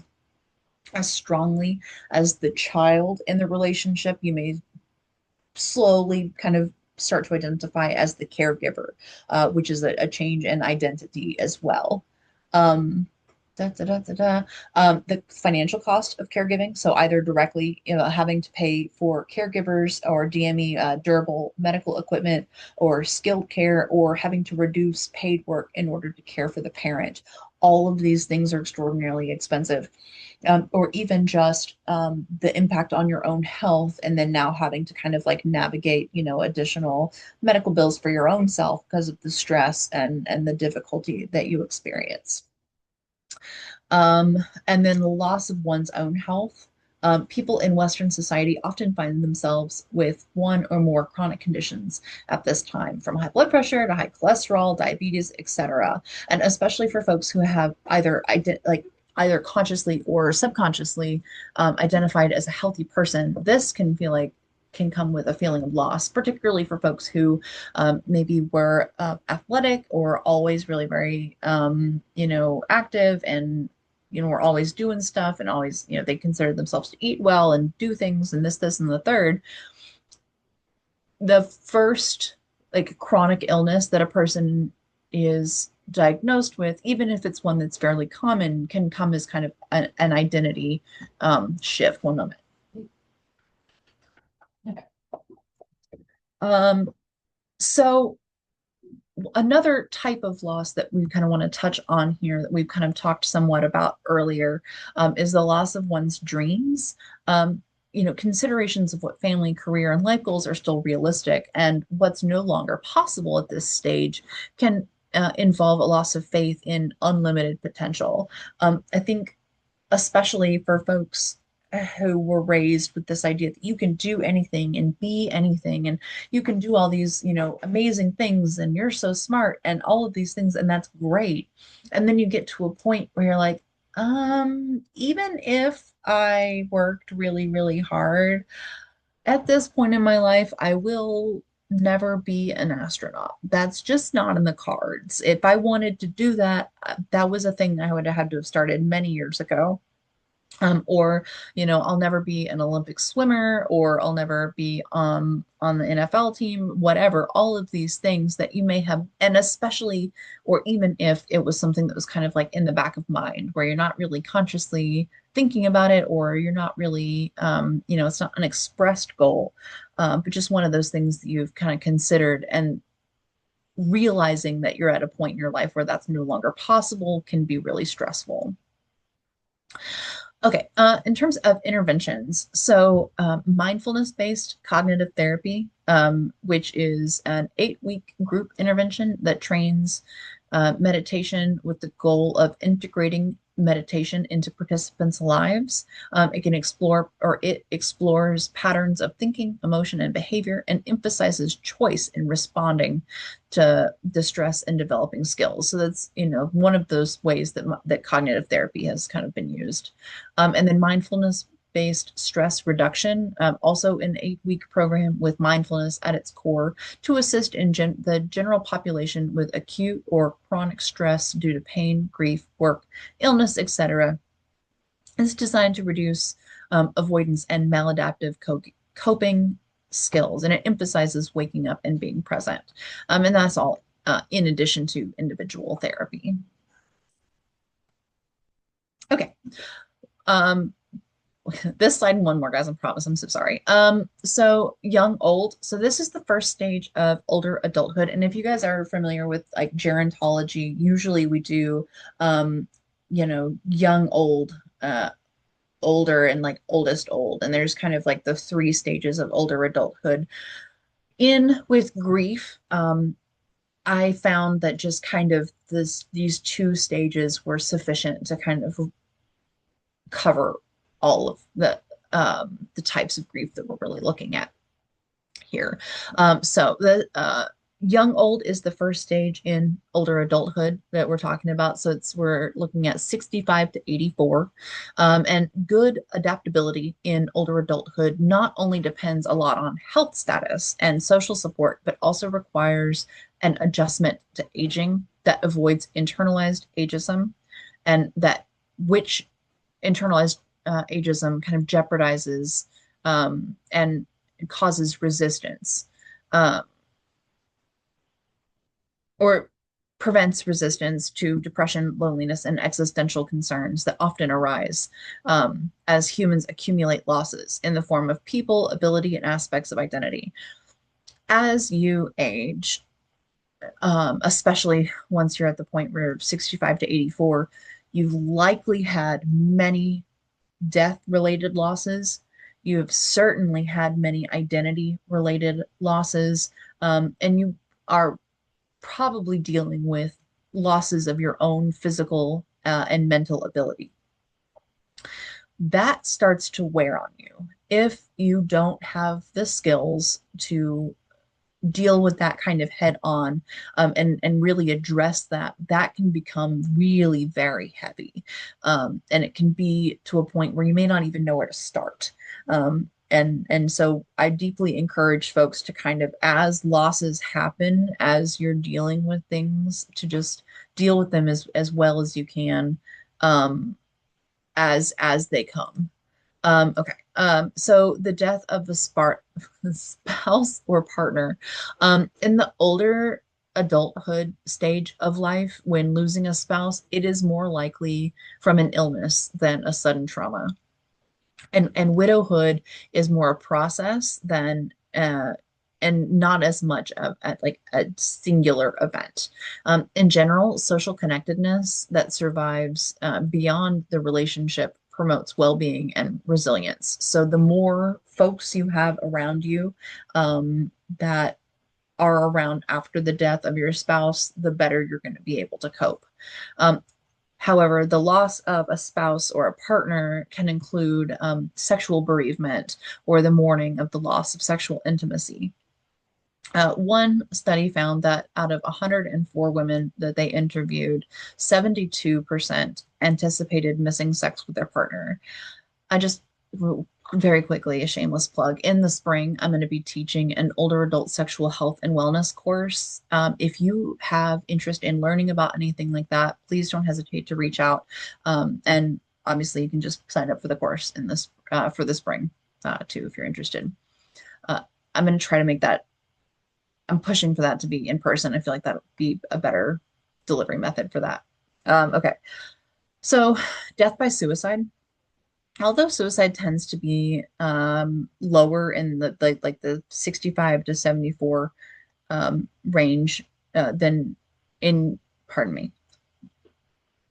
as strongly as the child in the relationship. You may slowly kind of start to identify as the caregiver, which is a change in identity as well. Um, the financial cost of caregiving, so either directly, having to pay for caregivers or DME, durable medical equipment or skilled care, or having to reduce paid work in order to care for the parent. All of these things are extraordinarily expensive, or even just the impact on your own health, and then now having to kind of like navigate, additional medical bills for your own self because of the stress and the difficulty that you experience. And then the loss of one's own health. People in Western society often find themselves with one or more chronic conditions at this time, from high blood pressure to high cholesterol, diabetes, etc. And especially for folks who have either consciously or subconsciously identified as a healthy person, this can come with a feeling of loss, particularly for folks who maybe were athletic or always really very, active, and we're always doing stuff, and always, they consider themselves to eat well and do things and this, and the third. The first like chronic illness that a person is diagnosed with, even if it's one that's fairly common, can come as kind of an identity shift. One moment. Um, so another type of loss that we kind of want to touch on here that we've kind of talked somewhat about earlier is the loss of one's dreams. Um, considerations of what family, career, and life goals are still realistic, and what's no longer possible at this stage can involve a loss of faith in unlimited potential. I think especially for folks who were raised with this idea that you can do anything and be anything and you can do all these, amazing things and you're so smart and all of these things and that's great. And then you get to a point where you're like, even if I worked really, really hard, at this point in my life, I will never be an astronaut. That's just not in the cards. If I wanted to do that, that was a thing I would have had to have started many years ago. Or, I'll never be an Olympic swimmer, or I'll never be on the NFL team, whatever, all of these things that you may have, and especially, or even if it was something that was kind of like in the back of mind, where you're not really consciously thinking about it, or you're not really, it's not an expressed goal, but just one of those things that you've kind of considered and realizing that you're at a point in your life where that's no longer possible can be really stressful. Okay, in terms of interventions, so mindfulness-based cognitive therapy, which is an 8-week group intervention that trains meditation with the goal of integrating meditation into participants' lives. It explores patterns of thinking, emotion, and behavior, and emphasizes choice in responding to distress and developing skills. So that's, one of those ways that cognitive therapy has kind of been used. And then mindfulness based stress reduction, also an 8-week program with mindfulness at its core to assist in the general population with acute or chronic stress due to pain, grief, work, illness, etc. It's designed to reduce avoidance and maladaptive coping skills, and it emphasizes waking up and being present. And that's all in addition to individual therapy. Okay. Um, this slide and one more, guys, I promise. I'm so sorry. So young, old. So this is the first stage of older adulthood. And if you guys are familiar with like gerontology, usually we do, young, old, older, and like oldest old. And there's kind of like the three stages of older adulthood. In with grief, I found that just kind of these two stages were sufficient to kind of cover all of the types of grief that we're really looking at here. So the young old is the first stage in older adulthood that we're talking about. So we're looking at 65 to 84. And good adaptability in older adulthood not only depends a lot on health status and social support, but also requires an adjustment to aging that avoids internalized ageism and that which internalized ageism kind of jeopardizes and causes resistance uh, or prevents resistance to depression, loneliness, and existential concerns that often arise as humans accumulate losses in the form of people, ability, and aspects of identity. As you age, especially once you're at the point where you're 65 to 84, you've likely had many death related losses. You have certainly had many identity related losses, and you are probably dealing with losses of your own physical and mental ability. That starts to wear on you. If you don't have the skills to deal with that kind of head on and really address that, that can become really very heavy. And it can be to a point where you may not even know where to start. And so I deeply encourage folks to kind of, as losses happen, as you're dealing with things, to just deal with them as well as you can, as they come. Okay. So the death of the spouse or partner. In the older adulthood stage of life, when losing a spouse, it is more likely from an illness than a sudden trauma. And widowhood is more a process than and not as much of at like a singular event. In general, social connectedness that survives beyond the relationship promotes well-being and resilience. So the more folks you have around you that are around after the death of your spouse, the better you're going to be able to cope. Um, However, the loss of a spouse or a partner can include sexual bereavement or the mourning of the loss of sexual intimacy. One study found that out of 104 women that they interviewed, 72% anticipated missing sex with their partner. I just very quickly, a shameless plug. In the spring, I'm going to be teaching an older adult sexual health and wellness course. If you have interest in learning about anything like that, please don't hesitate to reach out. And obviously, you can just sign up for the course in this for the spring too, if you're interested. Uh, I'm going to try to make that. I'm pushing for that to be in person. I feel like that would be a better delivery method for that. Okay, so death by suicide. Although suicide tends to be lower in the 65 to 74 range than in, pardon me,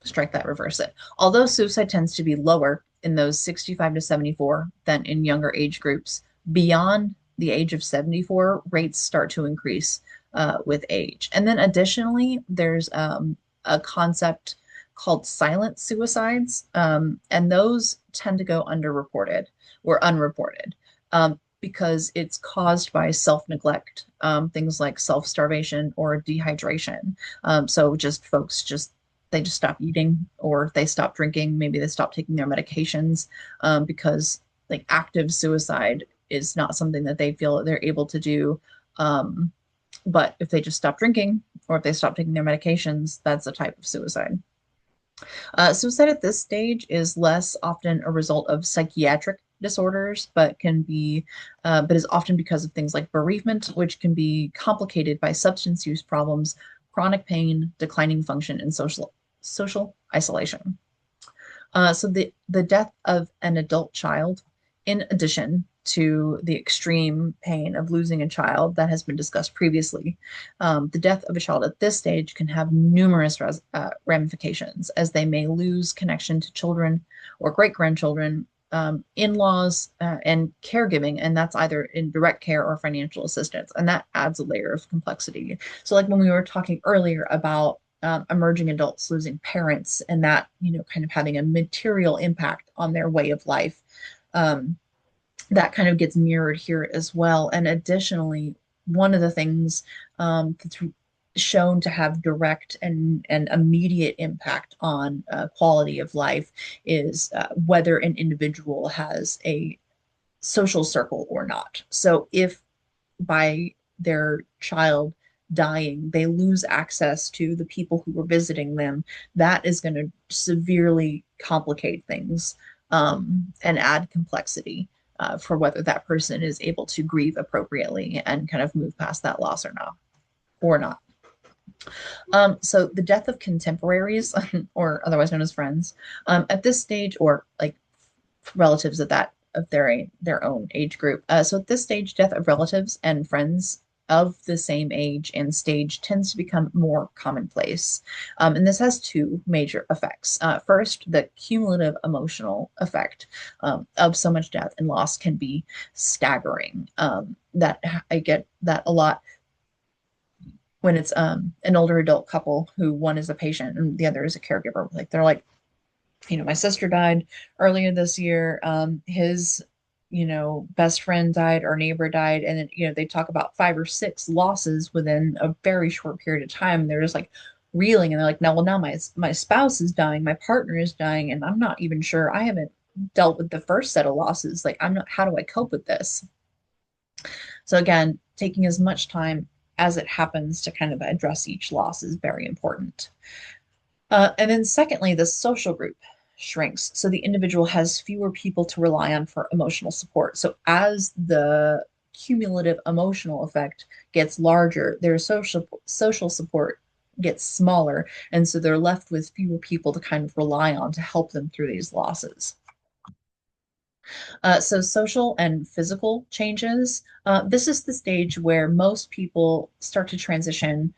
strike that, reverse it. Although suicide tends to be lower in those 65 to 74 than in younger age groups, beyond the age of 74, rates start to increase with age. And then additionally, there's a concept called silent suicides, and those tend to go underreported or unreported. Because it's caused by self-neglect, things like self-starvation or dehydration. So just folks just they just stop eating or they stop drinking. Maybe they stop taking their medications because like active suicide is not something that they feel that they're able to do. Um, but if they just stop drinking or if they stop taking their medications, that's a type of suicide. Suicide at this stage is less often a result of psychiatric disorders, but is often because of things like bereavement, which can be complicated by substance use problems, chronic pain, declining function, and social isolation. So the death of an adult child, in addition to the extreme pain of losing a child that has been discussed previously, the death of a child at this stage can have numerous ramifications as they may lose connection to children or great grandchildren, in-laws, and caregiving, and that's either in direct care or financial assistance, and that adds a layer of complexity. So, like when we were talking earlier about emerging adults losing parents and that kind of having a material impact on their way of life, um, that kind of gets mirrored here as well. And additionally, one of the things that's shown to have direct and immediate impact on quality of life is whether an individual has a social circle or not. So if by their child dying, they lose access to the people who were visiting them, that is going to severely complicate things and add complexity for whether that person is able to grieve appropriately and kind of move past that loss or not. Or not. So the death of contemporaries, or otherwise known as friends, at this stage, or like relatives of that of their own age group. So at this stage, death of relatives and friends of the same age and stage tends to become more commonplace. And this has two major effects. First, the cumulative emotional effect of so much death and loss can be staggering. That I get that a lot when it's an older adult couple who one is a patient and the other is a caregiver. Like they're like, my sister died earlier this year. His, best friend died, our neighbor died, and then, they talk about 5 or 6 losses within a very short period of time. They're just like reeling, and they're like, now my spouse is dying, my partner is dying, and I'm not even sure. I haven't dealt with the first set of losses. Like, I'm not. How do I cope with this? So again, taking as much time as it happens to kind of address each loss is very important. And then secondly, the social group shrinks. So the individual has fewer people to rely on for emotional support. So as the cumulative emotional effect gets larger, their social support gets smaller. And so they're left with fewer people to kind of rely on to help them through these losses. So social and physical changes. This is the stage where most people start to transition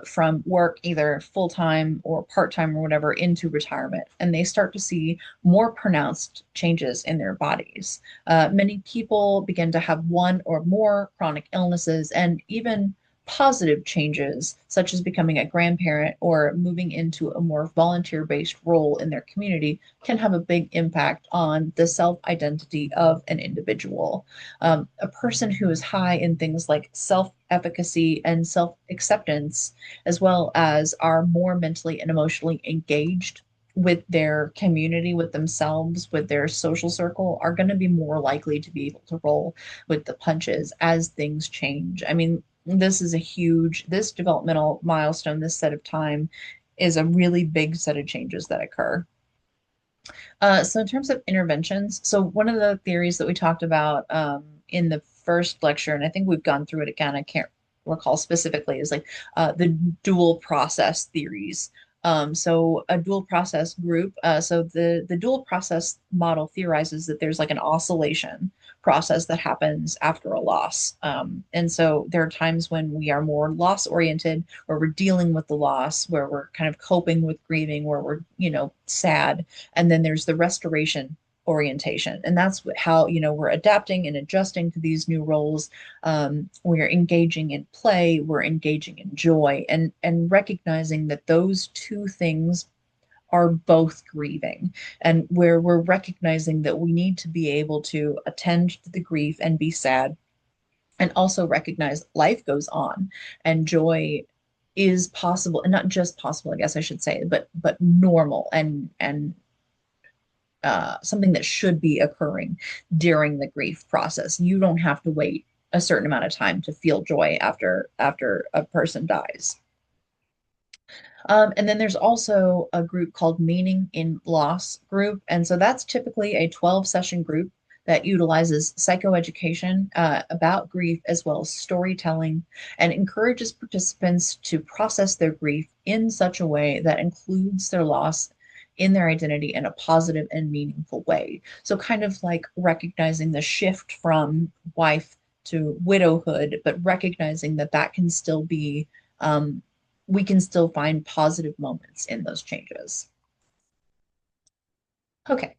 from work, either full-time or part-time or whatever, into retirement, and they start to see more pronounced changes in their bodies. Many people begin to have one or more chronic illnesses, and even positive changes, such as becoming a grandparent or moving into a more volunteer-based role in their community, can have a big impact on the self identity of an individual. A person who is high in things like self efficacy and self acceptance, as well as are more mentally and emotionally engaged with their community, with themselves, with their social circle, are going to be more likely to be able to roll with the punches as things change. I mean, this is a huge, this developmental milestone, this set of time is a really big set of changes that occur. So in terms of interventions, so one of the theories that we talked about in the first lecture, and I think we've gone through it again, I can't recall specifically, is like the dual process theories. So a dual process group, so the dual process model theorizes that there's like an oscillation process that happens after a loss. And so there are times when we are more loss oriented, where we're dealing with the loss, where we're kind of coping with grieving, where we're, sad, and then there's the restoration orientation, and that's how we're adapting and adjusting to these new roles. We're engaging in play, we're engaging in joy, and recognizing that those two things are both grieving, and where we're recognizing that we need to be able to attend to the grief and be sad, and also recognize life goes on and joy is possible, and not just possible, I guess I should say, but normal, and something that should be occurring during the grief process. You don't have to wait a certain amount of time to feel joy after a person dies. And then there's also a group called Meaning in Loss group, and so that's typically a 12-session group that utilizes psychoeducation about grief, as well as storytelling, and encourages participants to process their grief in such a way that includes their loss in their identity in a positive and meaningful way. So, kind of like recognizing the shift from wife to widowhood, but recognizing that that can still be, we can still find positive moments in those changes. Okay.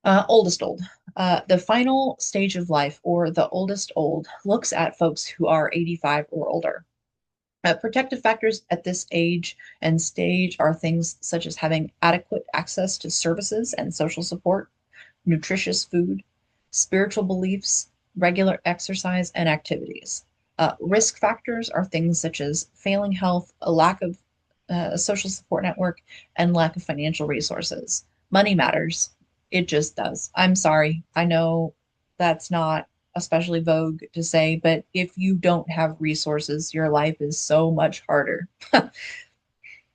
Oldest old. The final stage of life, or the oldest old, looks at folks who are 85 or older. Protective factors at this age and stage are things such as having adequate access to services and social support, nutritious food, spiritual beliefs, regular exercise and activities. Risk factors are things such as failing health, a lack of a social support network, and lack of financial resources. Money matters. It just does. I'm sorry. I know that's not especially vogue to say, but if you don't have resources, your life is so much harder.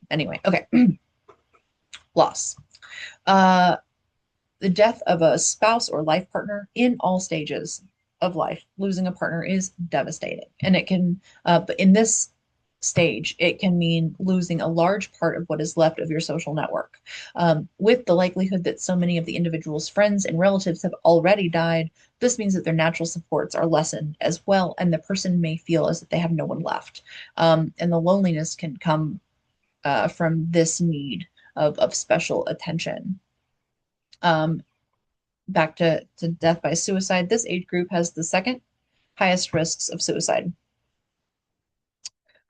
Anyway, okay. Loss. Uh, the death of a spouse or life partner in all stages of life. Losing a partner is devastating. And it can, but in this stage, it can mean losing a large part of what is left of your social network. With the likelihood that so many of the individual's friends and relatives have already died, this means that their natural supports are lessened as well, and the person may feel as if they have no one left. And the loneliness can come from this need of special attention. Um, Back to death by suicide, this age group has the second highest risks of suicide.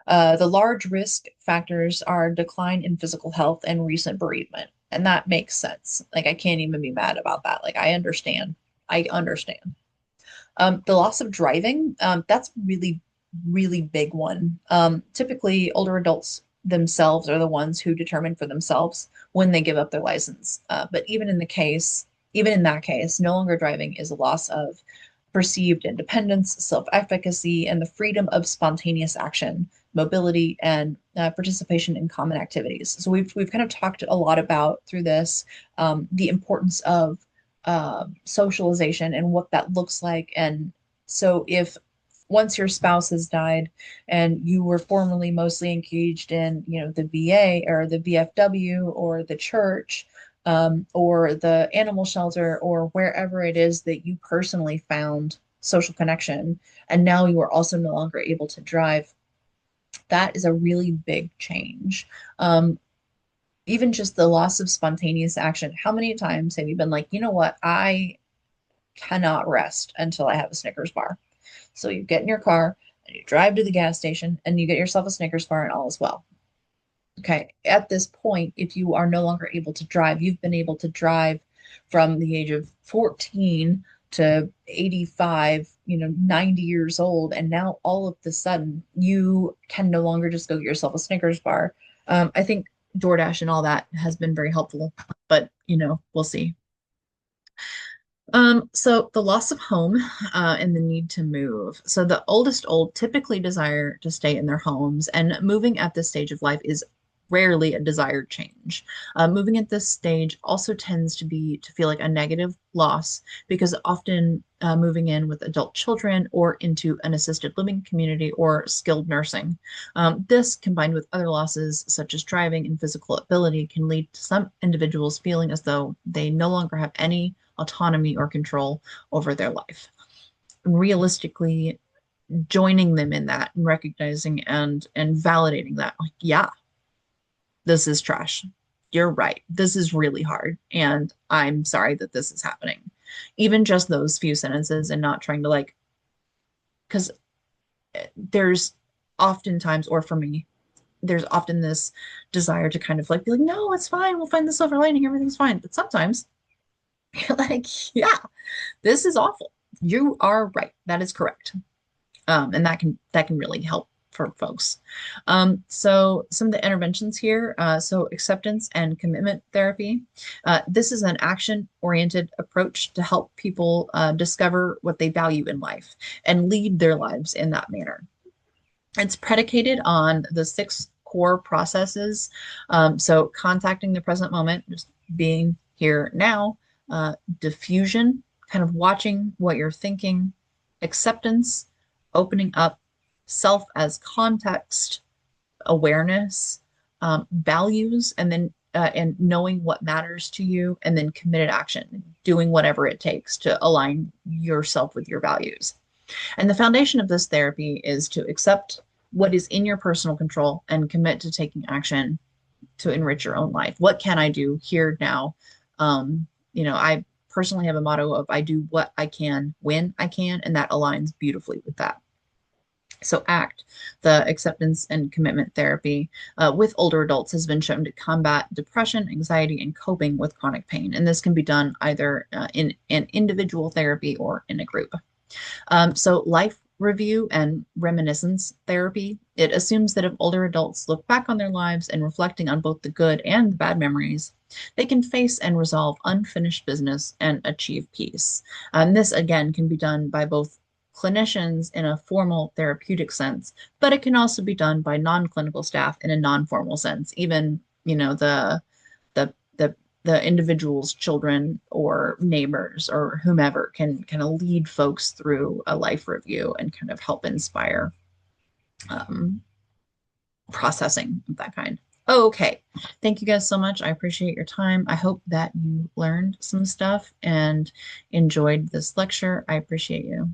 The large risk factors are decline in physical health and recent bereavement. And that makes sense. Like, I can't even be mad about that. Like, I understand. I understand. The loss of driving, that's really, really big one. Typically, older adults themselves are the ones who determine for themselves when they give up their license. But even in that case, no longer driving is a loss of perceived independence, self-efficacy, and the freedom of spontaneous action, mobility, and participation in common activities. So we've kind of talked a lot about through this the importance of socialization and what that looks like. And so if once your spouse has died and you were formerly mostly engaged in, the VA or the VFW or the church, or the animal shelter, or wherever it is that you personally found social connection, and now you are also no longer able to drive, that is a really big change. Um, Even just the loss of spontaneous action. How many times have you been like, you know what, I cannot rest until I have a Snickers bar? So you get in your car and you drive to the gas station and you get yourself a Snickers bar and all is well. Okay. At this point, if you are no longer able to drive, you've been able to drive from the age of 14 to 85, 90 years old. And now all of the sudden, you can no longer just go get yourself a Snickers bar. I think DoorDash and all that has been very helpful, but we'll see. So the loss of home, and the need to move. So the oldest old typically desire to stay in their homes, and moving at this stage of life is rarely a desired change. Moving at this stage also tends to feel like a negative loss because often moving in with adult children or into an assisted living community or skilled nursing. This, combined with other losses such as driving and physical ability, can lead to some individuals feeling as though they no longer have any autonomy or control over their life. Realistically, joining them in that and recognizing and validating that, like, yeah, this is trash. You're right. This is really hard. And I'm sorry that this is happening. Even just those few sentences, and not trying to like, because there's oftentimes, or for me, there's often this desire to kind of like be like, no, it's fine. We'll find the silver lining. Everything's fine. But sometimes you're like, yeah, this is awful. You are right. That is correct. And that can really help for folks. So some of the interventions here, so acceptance and commitment therapy. This is an action-oriented approach to help people discover what they value in life and lead their lives in that manner. It's predicated on the six core processes. So contacting the present moment, just being here now, diffusion, kind of watching what you're thinking, acceptance, opening up, self as context, awareness, values, and then and knowing what matters to you, and then committed action, doing whatever it takes to align yourself with your values. And the foundation of this therapy is to accept what is in your personal control and commit to taking action to enrich your own life. What can I do here now? I personally have a motto of I do what I can when I can, and that aligns beautifully with that. So ACT, the acceptance and commitment therapy with older adults, has been shown to combat depression, anxiety, and coping with chronic pain. And this can be done either in an individual therapy or in a group. So life review and reminiscence therapy, it assumes that if older adults look back on their lives and reflecting on both the good and the bad memories, they can face and resolve unfinished business and achieve peace. And this again can be done by both clinicians in a formal therapeutic sense, but it can also be done by non-clinical staff in a non-formal sense. Even, the individual's children or neighbors or whomever can kind of lead folks through a life review and kind of help inspire um, processing of that kind. Okay. Thank you guys so much. I appreciate your time. I hope that you learned some stuff and enjoyed this lecture. I appreciate you.